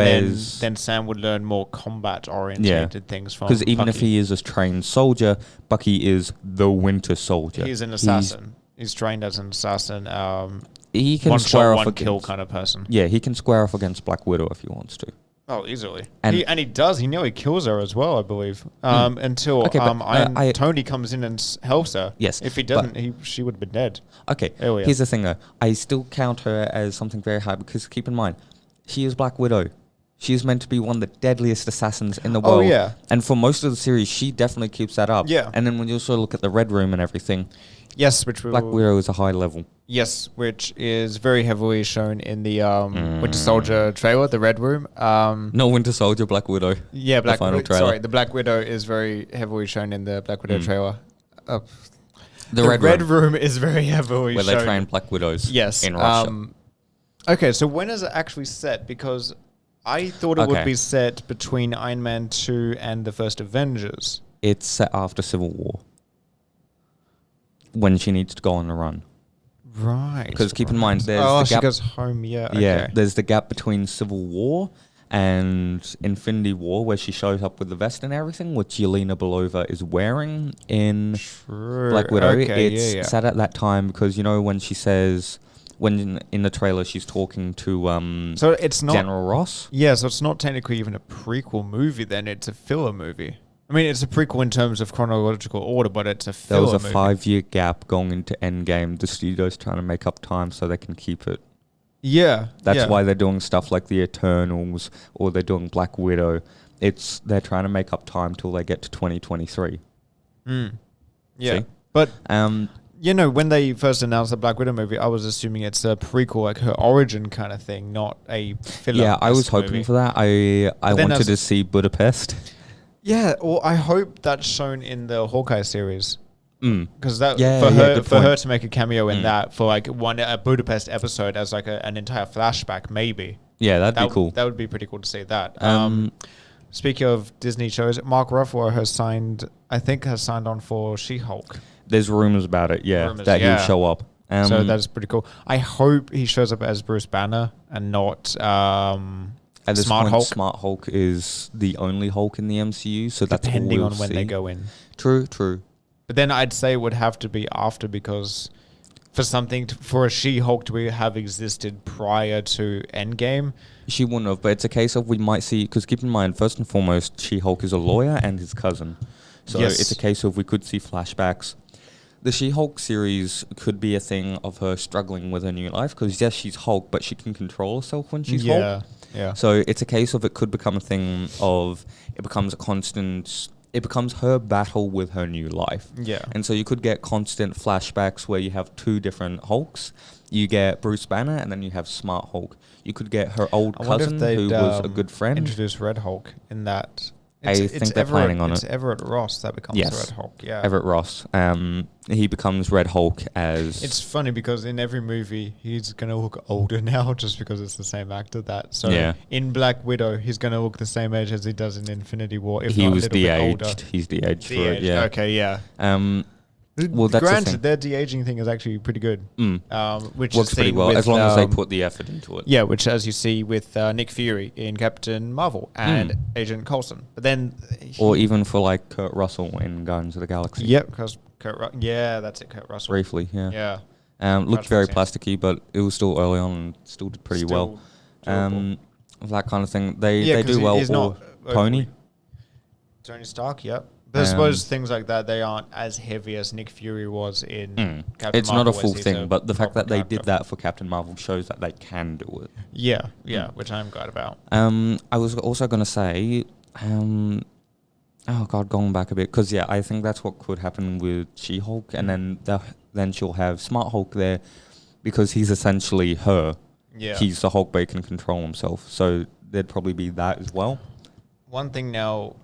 then Sam would learn more combat-oriented things from Bucky. Because even if he is a trained soldier, Bucky is the Winter Soldier. He's an assassin. He's trained as an assassin. He can square off one kill kind of person. Yeah, he can square off against Black Widow if he wants to. Oh, easily. And he does. He nearly kills her as well, I believe. Until Tony comes in and helps her. Yes. If he doesn't, she would have been dead. Okay. Here's the thing, though. I still count her as something very high because keep in mind, she is Black Widow. She's meant to be one of the deadliest assassins in the world. Oh, yeah. And for most of the series, she definitely keeps that up. Yeah. And then when you also look at the Red Room and everything, Yes, which Black Widow is a high level. Yes, which is very heavily shown in the Winter Soldier trailer, the Red Room. No, Winter Soldier, Black Widow. Yeah, the final trailer. Sorry, the Black Widow is very heavily shown in the Black Widow trailer. The Red Room is very heavily shown. Where they train Black Widows in Russia. Okay, so when is it actually set? Because I thought it would be set between Iron Man 2 and the first Avengers. It's set after Civil War. When she needs to go on a run. Right. Because keep in mind, there's the gap. She goes home, yeah. Yeah, there's the gap between Civil War and Infinity War, where she shows up with the vest and everything, which Yelena Belova is wearing in Black Widow. It's set at that time because, you know, when she says... When in the trailer she's talking to so it's not General Ross. Yeah, so it's not technically even a prequel movie then, it's a filler movie. I mean, it's a prequel in terms of chronological order, but it's a filler movie. There was a 5-year gap going into Endgame. The studio's trying to make up time so they can keep it. Yeah. That's why they're doing stuff like the Eternals or they're doing Black Widow. They're trying to make up time till they get to 2023. Yeah. See? But you know, when they first announced the Black Widow movie, I was assuming it's a prequel, like her origin kind of thing, not a filler. Yeah, I was hoping for that. I wanted to see Budapest. Yeah, well, I hope that's shown in the Hawkeye series. Because for her to make a cameo in that for like a Budapest episode as like an entire flashback, maybe. Yeah, that'd be cool. That would be pretty cool to see that. Speaking of Disney shows, Mark Ruffalo has signed on for She-Hulk. There's rumors about it, he'll show up. So that's pretty cool. I hope he shows up as Bruce Banner and not at this Smart point, Hulk. Smart Hulk is the only Hulk in the MCU, so that's depending all on when they go in. True. But then I'd say it would have to be after, because for a She-Hulk to have existed prior to Endgame, she wouldn't have. But it's a case of we might see, because keep in mind, first and foremost, She-Hulk is a lawyer and his cousin, so it's a case of we could see flashbacks. The She-Hulk series could be a thing of her struggling with her new life, because yes, she's Hulk, but she can control herself when she's Hulk. Yeah. So it's a case of it could become a thing of it becomes her battle with her new life. Yeah. And so you could get constant flashbacks where you have two different Hulks. You get Bruce Banner and then you have Smart Hulk. You could get her old cousin who was a good friend. Introduce Red Hulk in that. I think they're planning on it. It's Everett Ross that becomes Red Hulk. Yeah, Everett Ross. He becomes Red Hulk as... It's funny because in every movie, he's going to look older now just because it's the same actor. In Black Widow, he's going to look the same age as he does in Infinity War, if he not was a little bit older. He's de-aged for it, yeah. Okay, yeah. Well, that's granted, their de-aging thing is actually pretty good. Which works pretty well, as long as they put the effort into it. Yeah, which as you see with Nick Fury in Captain Marvel and Agent Coulson. But then... or even for like Kurt Russell in Guardians of the Galaxy. Yep, because that's it, Kurt Russell. Briefly, yeah. Yeah. Looked very plasticky, but it was still early on and still did pretty well. That kind of thing. They do well. Tony Stark, yep. But I suppose things like that, they aren't as heavy as Nick Fury was in Captain It's Marvel. not a full thing, but the fact that they did that for Captain Marvel shows that they can do it. Yeah, which I'm glad about. I was also going to say, going back a bit, because I think that's what could happen with She-Hulk, and then she'll have Smart Hulk there, because he's essentially her. Yeah. He's the Hulk, but he can control himself, so there'd probably be that as well. One thing now...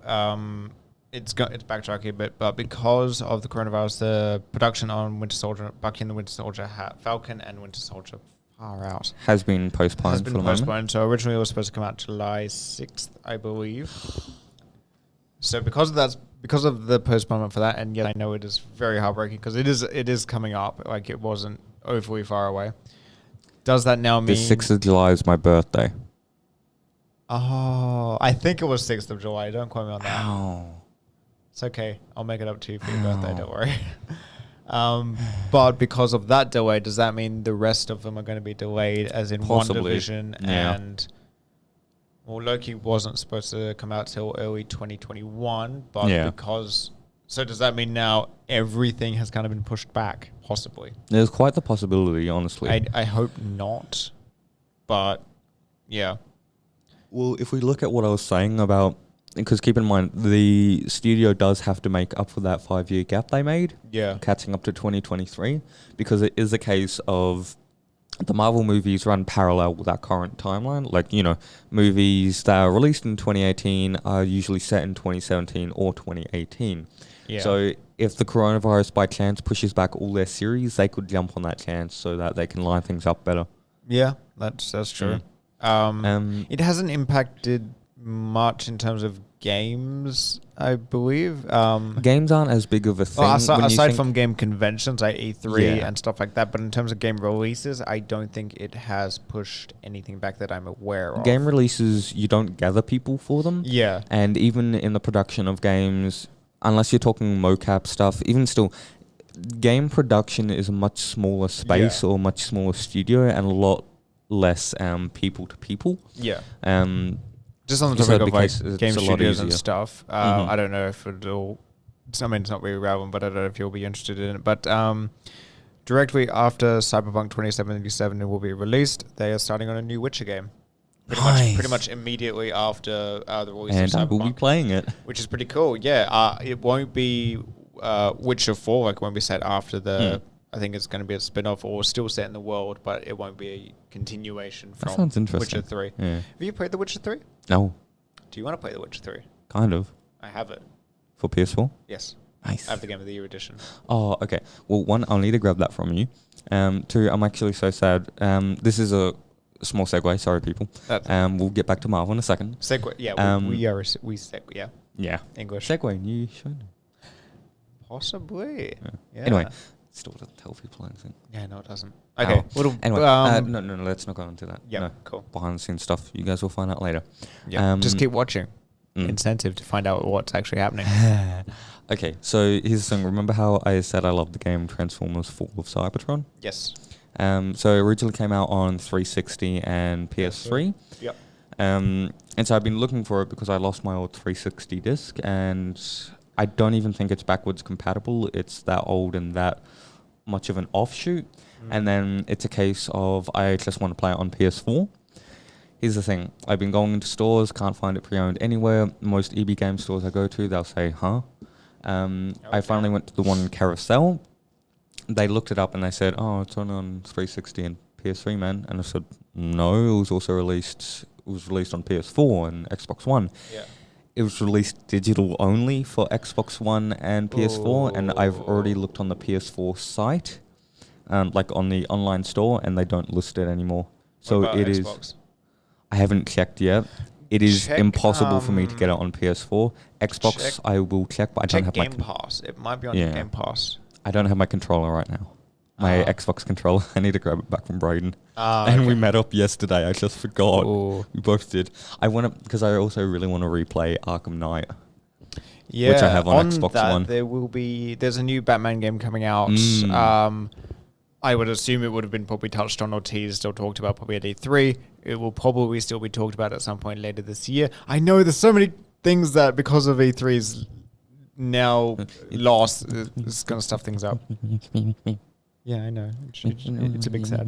It's backtracking a bit, but because of the coronavirus, the production on Winter Soldier, Bucky and the Winter Soldier, Falcon and Winter Soldier, far out, has been postponed for the moment. So originally it was supposed to come out July 6th, I believe. So because of the postponement for that, and yet I know it is very heartbreaking because it is coming up, like it wasn't overly far away. Does that now mean the 6th of July is my birthday? Oh, I think it was 6th of July. Don't quote me on that. Oh. It's okay. I'll make it up to you for your birthday. Don't worry. But because of that delay, does that mean the rest of them are going to be delayed, as in WandaVision and... Well, Loki wasn't supposed to come out till early 2021, but because... So does that mean now everything has kind of been pushed back, possibly? There's quite the possibility, honestly. I hope not, but yeah. Well, if we look at what I was saying about, because keep in mind, the studio does have to make up for that 5-year gap they made, catching up to 2023, because it is a case of the Marvel movies run parallel with our current timeline. Like, movies that are released in 2018 are usually set in 2017 or 2018. Yeah. So if the coronavirus by chance pushes back all their series, they could jump on that chance so that they can line things up better. Yeah, that's true. It hasn't impacted much in terms of games, I believe. Games aren't as big of a thing. Aside from game conventions like E3 and stuff like that, but in terms of game releases, I don't think it has pushed anything back that I'm aware of. Game releases, you don't gather people for them. Yeah. And even in the production of games, unless you're talking mocap stuff, even still, game production is a much smaller space or much smaller studio and a lot less people to people. Yeah. Just on the topic of like game studios and stuff, I don't know if it'll... I mean, it's not really relevant, but I don't know if you'll be interested in it. But directly after Cyberpunk 2077 will be released, they are starting on a new Witcher game. Pretty much immediately after the release of Cyberpunk. And I will be playing it. Which is pretty cool, yeah. It won't be Witcher 4, like it won't be set after the... I think it's going to be a spin-off or still set in the world, but it won't be a continuation from sounds interesting. Witcher 3. Yeah. Have you played The Witcher 3? No. Do you want to play The Witcher 3? Kind of. I have it. For PS4? Yes. Nice. I have the Game of the Year edition. Oh, okay. Well, one, I'll need to grab that from you. Two, I'm actually so sad. This is a small segue. Sorry, people. We'll get back to Marvel in a second. Segue. Yeah, we segue. Yeah. Yeah. English. Segue. You should. Possibly. Yeah. Anyway. Still doesn't tell people anything. Yeah, no, it doesn't. Okay. Anyway, no, let's not go into that. Yeah, no. Cool. Behind the scenes stuff, you guys will find out later. Yeah, just keep watching. Incentive to find out what's actually happening. Okay, so here's the thing. Remember how I said I love the game Transformers Fall of Cybertron? Yes. So it originally came out on 360 and PS3. Yep. And so I've been looking for it because I lost my old 360 disc, and I don't even think it's backwards compatible. It's that old and that much of an offshoot. And then it's a case of I just want to play it on PS4. Here's the thing. I've been going into stores, can't find it pre-owned anywhere. Most EB game stores I go to, they'll say, huh? I finally went to the one in Carousel. They looked it up and they said, oh, it's only on 360 and PS3, man. And I said, no, it was also released on PS4 and Xbox One. Yeah. It was released digital only for Xbox One and PS4, and I've already looked on the PS4 site, like on the online store, and they don't list it anymore. So it Xbox? Is... I haven't checked yet. It is impossible for me to get it on PS4. Xbox, I will check, but I don't have Game Pass. It might be on Game Pass. I don't have my controller right now. My Xbox controller. I need to grab it back from Braden. And we met up yesterday. I just forgot. Ooh. We both did. I want to, because I also really want to replay Arkham Knight. Yeah, which I have on Xbox One. There's a new Batman game coming out. I would assume it would have been probably touched on or teased or talked about probably at E3. It will probably still be talked about at some point later this year. I know there's so many things that because of E3's now lost, it's going to stuff things up. Yeah, I know. It's a big sad.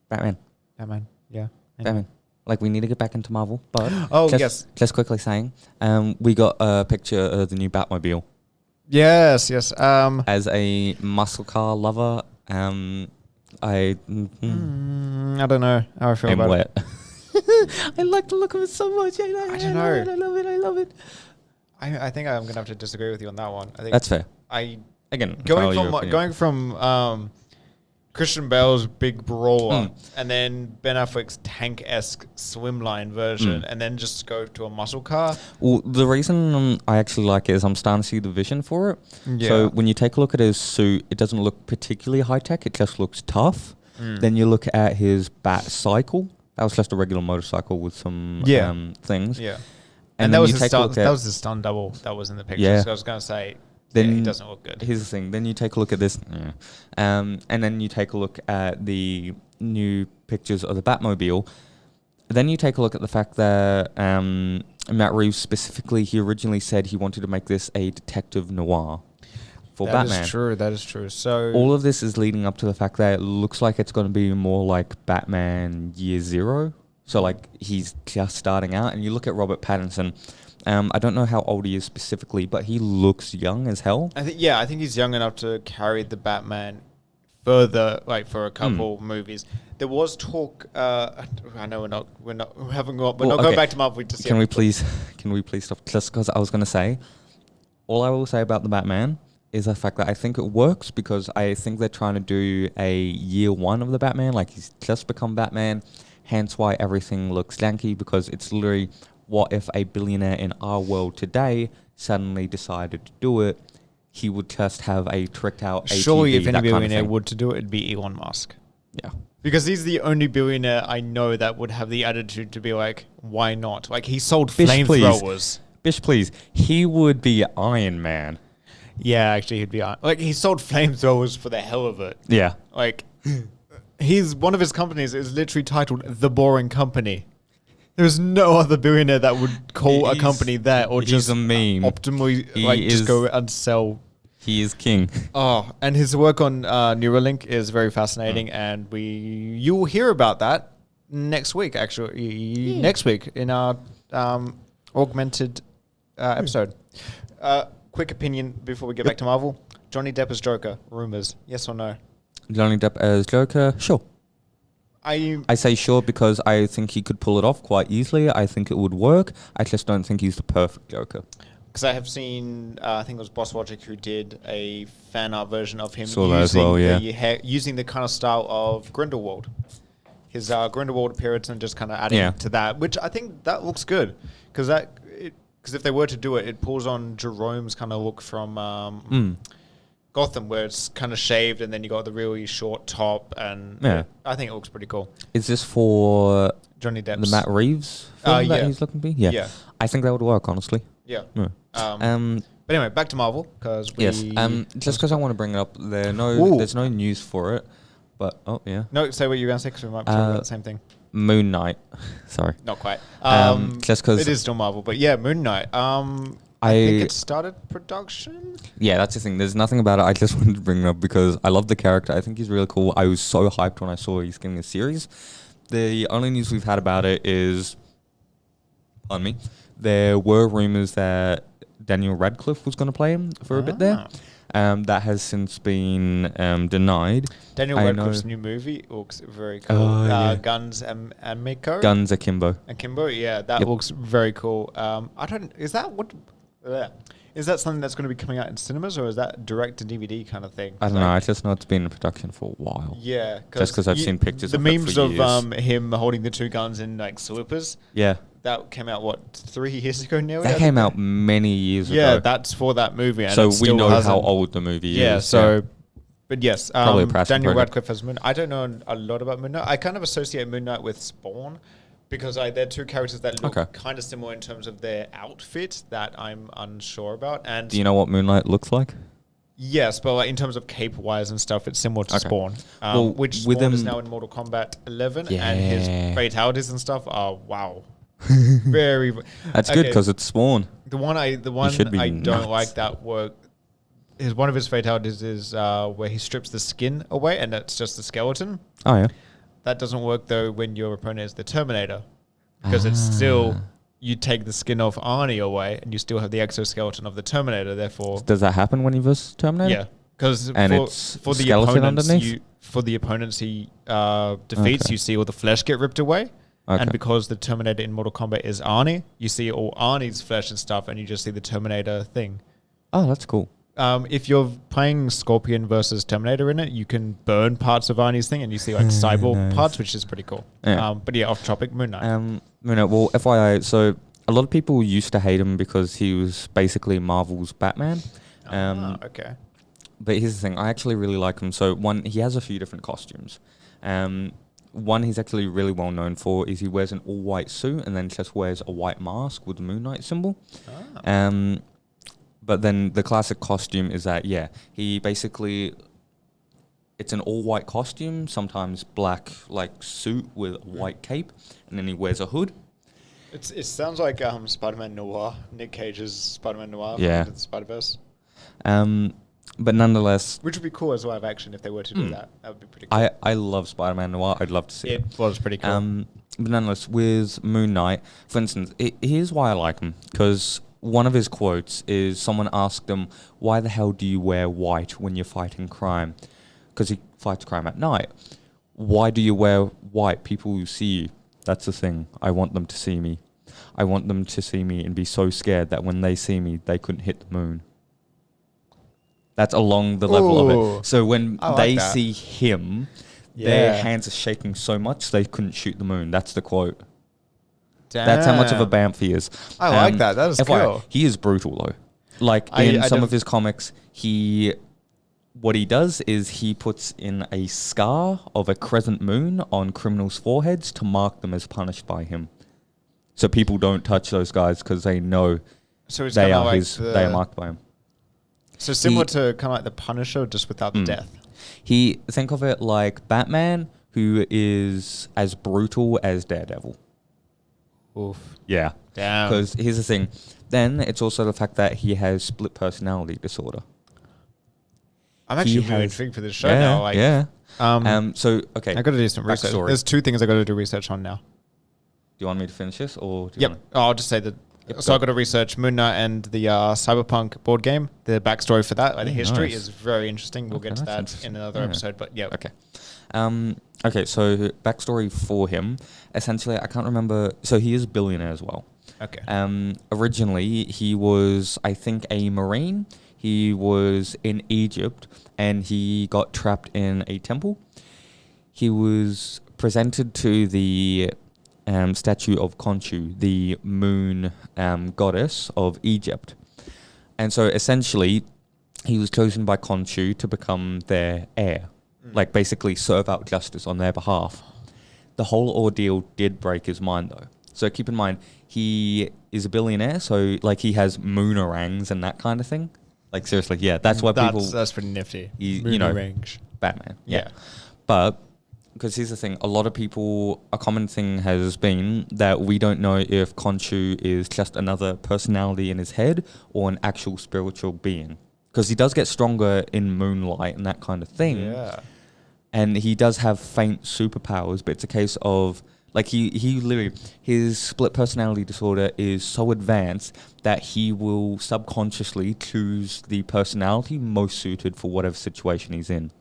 Batman. Yeah. Batman. Like, we need to get back into Marvel, but... yes. Just quickly saying, we got a picture of the new Batmobile. Yes. As a muscle car lover, I don't know how I feel about it. I like the look of it so much. I don't know. I love it. I think I'm going to have to disagree with you on that one. I think that's fair. Again, going from Christian Bale's big brawler and then Ben Affleck's tank-esque slimline version and then just go to a muscle car. Well, the reason I actually like it is I'm starting to see the vision for it. Yeah. So when you take a look at his suit, it doesn't look particularly high-tech. It just looks tough. Then you look at his bat cycle. That was just a regular motorcycle with some things. Yeah. And that was the stunt double that was in the picture. Yeah. So I was going to say... Then it doesn't look good. Here's the thing. Then you take a look at this. And then you take a look at the new pictures of the Batmobile. Then you take a look at the fact that Matt Reeves specifically, he originally said he wanted to make this a detective noir for Batman. That is true. So all of this is leading up to the fact that it looks like it's going to be more like Batman Year Zero So like he's just starting out, and you look at Robert Pattinson. I don't know how old he is specifically, but he looks young as hell. I think he's young enough to carry the Batman further, like for a couple movies. There was talk. I know we're not going back to Marvel just yet. Can we please stop? Just because I was going to say, all I will say about the Batman is the fact that I think it works because I think they're trying to do a year one of the Batman, like he's just become Batman. Hence why everything looks janky, because it's literally, what if a billionaire in our world today suddenly decided to do it? He would just have a tricked out ATV. Surely if any billionaire would to do it, it'd be Elon Musk. Yeah. Because he's the only billionaire I know that would have the attitude to be like, why not? Like, he sold flamethrowers. Bish, please. He would be Iron Man. Yeah, actually, he'd be like, he sold flamethrowers for the hell of it. Yeah. Like, one of his companies is literally titled The Boring Company. There's no other billionaire that would call a company that, or just a meme. Optimally just go and sell. He is king. Oh, and his work on Neuralink is very fascinating, and you will hear about that next week. Actually, next week in our augmented episode. Quick opinion before we get back to Marvel: Johnny Depp as Joker. Rumors, yes or no? Johnny Depp as Joker, sure. I say sure because I think he could pull it off quite easily. I think it would work. I just don't think he's the perfect Joker. Because I have seen, I think it was Boss Logic who did a fan art version of him using the kind of style of Grindelwald. His Grindelwald appearance and just kind of adding to that, which I think that looks good. Because if they were to do it, it pulls on Jerome's kind of look from Gotham, where it's kind of shaved and then you got the really short top, and I think it looks pretty cool. Is this for Johnny Depp, the Matt Reeves film that he's looking to be? Yeah. I think that would work, honestly. Yeah. But anyway, back to Marvel, because just because I want to bring it up, there's no news for it, but no, say what you're going to say, because we might be talking about the same thing. Moon Knight, sorry, not quite. Just because it is still Marvel, but yeah, Moon Knight. I think it started production. Yeah, that's the thing. There's nothing about it. I just wanted to bring it up because I love the character. I think he's really cool. I was so hyped when I saw he's getting a series. The only news we've had about it is, pardon me, there were rumors that Daniel Radcliffe was going to play him for a bit there. That has since been denied. Daniel Radcliffe's new movie looks very cool. Guns and Mako. Guns Akimbo. Akimbo, yeah, that looks very cool. Is that something that's going to be coming out in cinemas, or is that direct to DVD kind of thing? I don't know. I just know it's been in production for a while. Yeah, just because I've seen pictures. The memes of him holding the two guns in like slippers. Yeah. That came out, 3 years ago now? That came out many years ago. Yeah, that's for that movie. And so we know how old the movie is. Yeah, so... But yes, probably Daniel Radcliffe as Moon. I don't know a lot about Moon Knight. I kind of associate Moon Knight with Spawn, because they're two characters that look kind of similar in terms of their outfit that I'm unsure about. And do you know what Moon Knight looks like? Yes, but like in terms of cape-wise and stuff, it's similar to Spawn. Which Spawn is now in Mortal Kombat 11, and his fatalities and stuff are wow. Very. That's good because it's Spawn. The one I don't like that work. One of his fatalities is where he strips the skin away and it's just the skeleton. Oh yeah. That doesn't work though when your opponent is the Terminator, because it's still, you take the skin off Arnie away and you still have the exoskeleton of the Terminator. Therefore, does that happen when he versus Terminator? Yeah, because for the opponents, he defeats, you see all the flesh get ripped away. Okay. And because the Terminator in Mortal Kombat is Arnie, you see all Arnie's flesh and stuff, and you just see the Terminator thing. Oh, that's cool. If you're playing Scorpion versus Terminator in it, you can burn parts of Arnie's thing, and you see like cyborg parts, which is pretty cool. Yeah. But yeah, off topic, Moon Knight. Moon Knight. Well, FYI, so a lot of people used to hate him because he was basically Marvel's Batman. Okay. But here's the thing: I actually really like him. So one, he has a few different costumes. One he's actually really well known for is he wears an all-white suit and then just wears a white mask with the Moon Knight symbol. But then the classic costume is that, he basically, it's an all-white costume, sometimes black like suit with a white cape, and then he wears a hood. It sounds like Spider-Man Noir, Nick Cage's Spider-Man Noir from the Spider-Verse. But nonetheless, which would be cool as live action if they were to do that. That would be pretty cool. I love Spider-Man Noir. I'd love to see it. It was pretty cool. But nonetheless, with Moon Knight, for instance, here's why I like him. Because one of his quotes is someone asked him, why the hell do you wear white when you're fighting crime? Because he fights crime at night. Why do you wear white? People will see you. That's the thing. I want them to see me. I want them to see me and be so scared that when they see me, they couldn't hit the moon. That's along the level of it. So when they see him, their hands are shaking so much they couldn't shoot the moon. That's the quote. Damn. That's how much of a bamf he is. I like that. That is cool. He is brutal though. Like in some of his comics, what he does is he puts in a scar of a crescent moon on criminals' foreheads to mark them as punished by him. So people don't touch those guys because they know they are they are marked by him. So similar to kind of like the Punisher, just without the death. Think of it like Batman, who is as brutal as Daredevil. Oof. Yeah. Damn. Because here's the thing. Then it's also the fact that he has split personality disorder. I'm actually really intrigued for this show now. Like, so, okay. I got to do some research. There's 2 things I got to do research on now. Do you want me to finish this? Or I'll just say that. So I got to research Moon Knight and the Cyberpunk board game. The backstory for that, like the history, is very interesting. We'll get to that in another episode. But yeah. Okay. Okay. So backstory for him. Essentially, I can't remember. So he is a billionaire as well. Okay. Originally, he was, I think, a Marine. He was in Egypt, and he got trapped in a temple. He was presented to the statue of Khonshu, the moon goddess of Egypt. And so essentially, he was chosen by Khonshu to become their heir, like basically serve out justice on their behalf. The whole ordeal did break his mind, though. So keep in mind, he is a billionaire, so like he has moonerangs and that kind of thing. Like seriously, yeah, that's why people... That's pretty nifty. You know, Batman. Yeah. But... Because here's the thing, a lot of people, a common thing has been that we don't know if Khonshu is just another personality in his head or an actual spiritual being. Because he does get stronger in moonlight and that kind of thing. Yeah. And he does have faint superpowers, but it's a case of, like, he literally, his split personality disorder is so advanced that he will subconsciously choose the personality most suited for whatever situation he's in.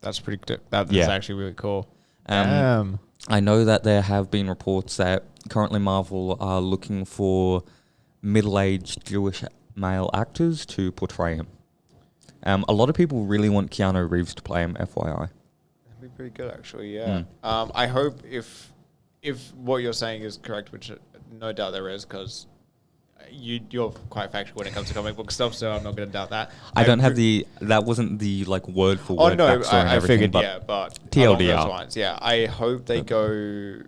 That's pretty good. That is actually really cool. I know that there have been reports that currently Marvel are looking for middle-aged Jewish male actors to portray him. A lot of people really want Keanu Reeves to play him, FYI. That'd be pretty good, actually, yeah. I hope if what you're saying is correct, which no doubt there is, because you're quite factual when it comes to comic book stuff, so I'm not going to doubt that. I don't have that wasn't the like word for word backstory and everything. Figured, but but TLDR. Yeah, I hope they go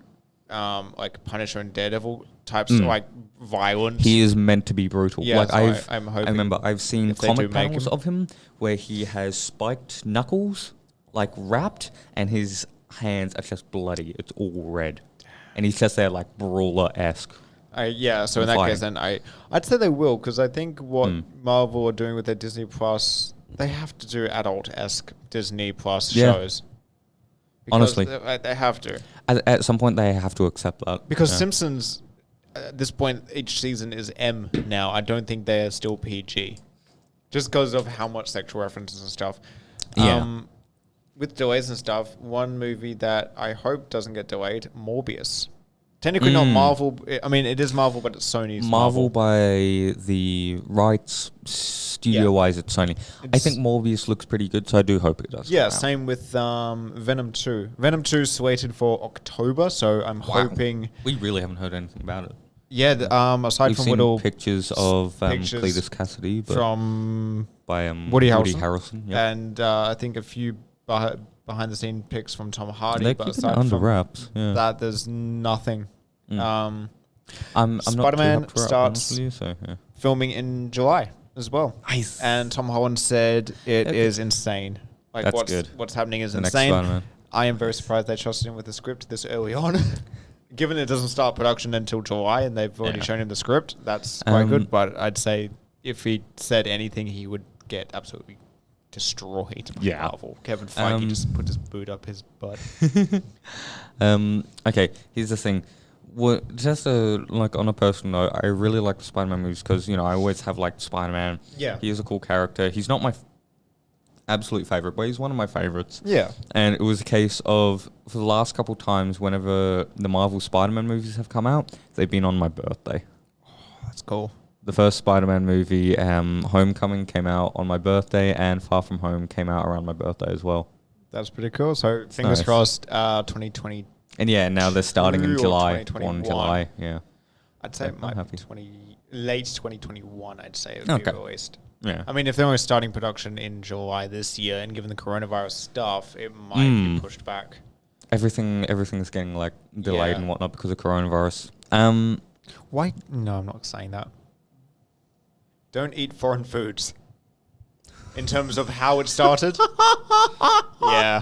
like Punisher and Daredevil types, like violence. He is meant to be brutal. Yeah, like so I'm hoping. I remember I've seen comic panels of him where he has spiked knuckles, like wrapped, and his hands are just bloody. It's all red, and he's just there like brawler-esque. So in that case, then I'd say they will, because I think what Marvel are doing with their Disney Plus, they have to do adult-esque Disney Plus shows. Honestly, they have to. At some point, they have to accept that. Because Simpsons, at this point, each season is M now. I don't think they're still PG, just because of how much sexual references and stuff. Yeah. With delays and stuff, one movie that I hope doesn't get delayed, Morbius. Technically not Marvel. I mean, it is Marvel, but it's Sony's Marvel by the rights, studio-wise, it's Sony. I think Morbius looks pretty good, so I do hope it does. Yeah, same with Venom 2. Venom 2 is slated for October, so I'm hoping... We really haven't heard anything about it. Yeah, aside We've from seen little... pictures of Cletus Cassidy. But from... By Woody Harrelson. Yep. And I think a few... behind-the-scene pics from Tom Hardy, They're but keeping aside it under from wraps. Yeah. that, there's nothing. I'm not Spider-Man too starts filming in July as well. Nice. And Tom Holland said it is insane. Like That's good. What's happening is The next insane. Spider-Man. I am very surprised they trusted him with the script this early on. Given it doesn't start production until July and they've already shown him the script, that's quite good. But I'd say if he said anything, he would get absolutely destroyed by Yeah. Marvel. Kevin Feige just put his boot up his butt. Okay, here's the thing. Just like on a personal note, I really like the Spider-Man movies because, you know, I always have liked Spider-Man. Yeah. He is a cool character. He's not my absolute favorite, but he's one of my favorites. Yeah. And it was a case of, for the last couple times, whenever the Marvel Spider-Man movies have come out, they've been on my birthday. Oh, that's cool. The first Spider-Man movie, Homecoming, came out on my birthday, and Far From Home came out around my birthday as well. That's pretty cool. So fingers crossed, 2020. And yeah, now they're starting in July. 2021. 1 July, yeah. I'd say it might happy. be late 2021, I'd say it would be released. Yeah. I mean, if they're only starting production in July this year, and given the coronavirus stuff, it might be pushed back. Everything's getting like delayed and whatnot because of coronavirus. Why? No, I'm not saying that. Don't eat foreign foods. In terms of how it started. Yeah.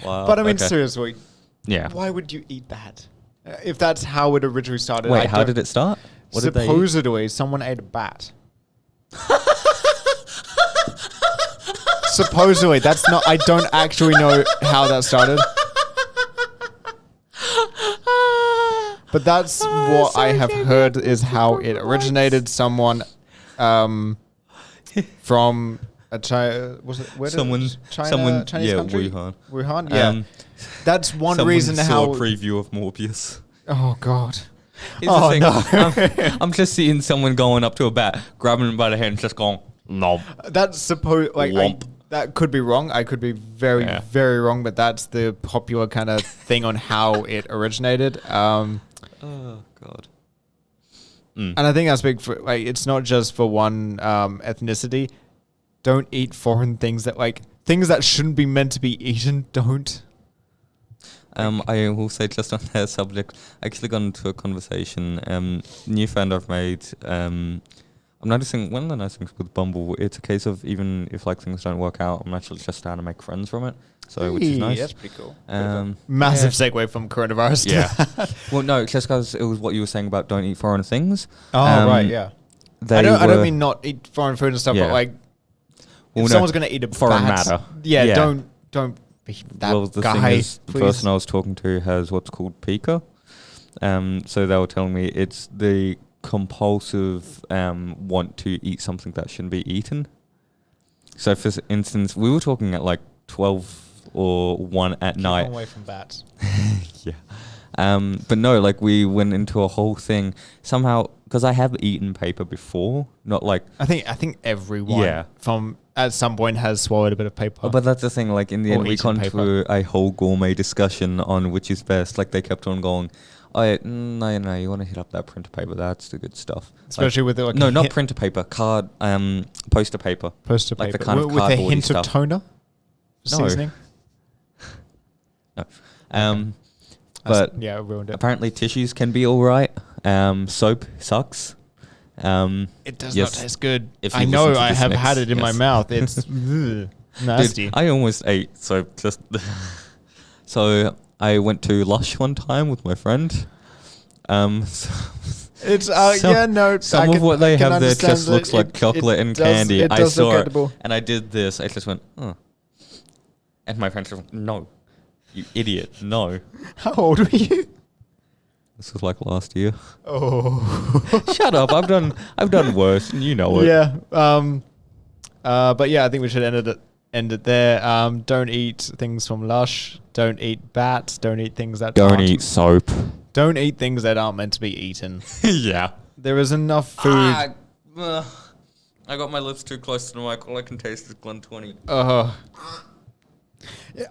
Wow. But I mean, seriously. Yeah. Why would you eat that? If that's how it originally started. Wait, how did it start? What supposedly, someone ate a bat. Supposedly, that's not. I don't actually know how that started. But that's what I have heard is how it originated. Someone from a China, was it? Where Chinese country? Wuhan. Yeah, that's one reason how. A preview of Morbius. Oh God. No. I'm just seeing someone going up to a bat, grabbing him by the hand, and just going, "No." That's that could be wrong. I could be very, very wrong. But that's the popular kind of thing on how it originated. Oh God. And I think that's big for it's not just for one ethnicity. Don't eat foreign things that shouldn't be meant to be eaten. Don't. I will say just on that subject, I actually got into a conversation. New friend I've made. I'm noticing one of the nice things with Bumble. It's a case of even if things don't work out, I'm actually just starting to make friends from it. So which is nice. That's pretty cool. Massive segue from coronavirus. Yeah. Well, no, just because it was what you were saying about don't eat foreign things. Oh right, yeah. I don't mean not eat foreign food and stuff, but if someone's gonna eat a foreign bat, matter. Yeah. Don't be that the guy. Thing is, the please. person I was talking to has what's called pica. So they were telling me it's the compulsive want to eat something that shouldn't be eaten. So for instance, we were talking at 12 or 1 at night. Away from bats. Yeah. But no, we went into a whole thing somehow because I have eaten paper before, not I think everyone from at some point has swallowed a bit of paper. Oh, but that's the thing. In the end, we got into a whole gourmet discussion on which is best. They kept on going, "Oh, no, you want to hit up that printer paper? That's the good stuff." Especially with no, not printer paper, poster paper. Poster paper. The kind of with a hint stuff. of toner. No. Seasoning. No. But I ruined it. Apparently tissues can be all right. Soap sucks. It does not taste good. I know I have had it in my mouth. It's nasty. Dude, I almost ate soap So I went to Lush one time with my friend. It's some of what they have there just looks like chocolate and candy. I saw it and I did this. I just went, oh. And my friend said, "No, you idiot, no." How old were you? This was last year. Oh, shut up! I've done worse, and you know it. Yeah. But yeah, I think we should end it there. Don't eat things from Lush. Don't eat bats. Don't eat things that. Don't eat soap. Don't eat things that aren't meant to be eaten. Yeah. There is enough food. I got my lips too close to the mic. All I can taste is Glen 20.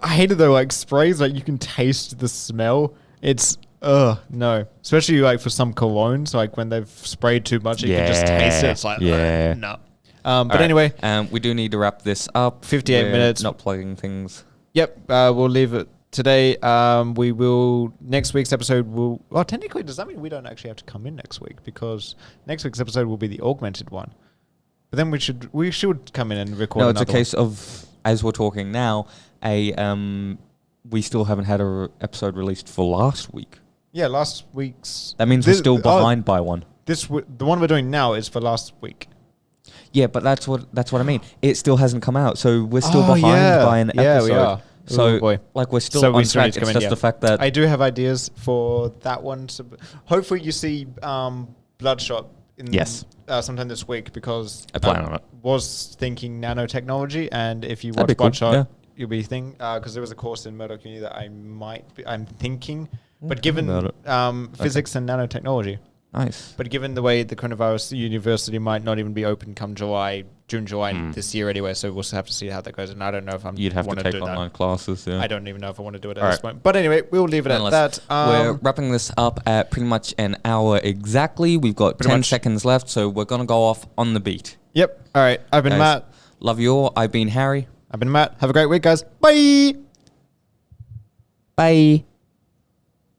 I hate it though. Sprays, you can taste the smell. It's no. Especially for some colognes, when they've sprayed too much, you can just taste it. It's no. But anyway, we do need to wrap this up. 58 minutes. Not plugging things. Yep. We'll leave it today. We will next week's episode will. Well, technically, does that mean we don't actually have to come in next week because next week's episode will be the augmented one? But then we should come in and record. No, it's a case of as we're talking now. We still haven't had an episode released for last week. Yeah, last week's. That means we're still behind by one. The one we're doing now is for last week. Yeah, but that's what I mean. It still hasn't come out, so we're still behind by an episode. We are. So, boy. like, we're still on track. It's just the fact that... I do have ideas for that one. So hopefully you see Bloodshot in sometime this week, because I plan on it. Was thinking nanotechnology, and if you watch Bloodshot, you'll be thinking, because there was a course in Murdoch Uni that I'm thinking, but given physics and nanotechnology. Nice. But given the way the coronavirus, university might not even be open come June, July this year anyway, so we'll have to see how that goes. And I don't know if You'd have to take online classes, yeah. I don't even know if I want to do it at this point. But anyway, we'll leave it at that. We're wrapping this up at pretty much an hour exactly. We've got 10 seconds left, so we're going to go off on the beat. Yep. All right. I've been Matt. Love you all. I've been Harry. I've been Matt. Have a great week, guys. Bye. Bye.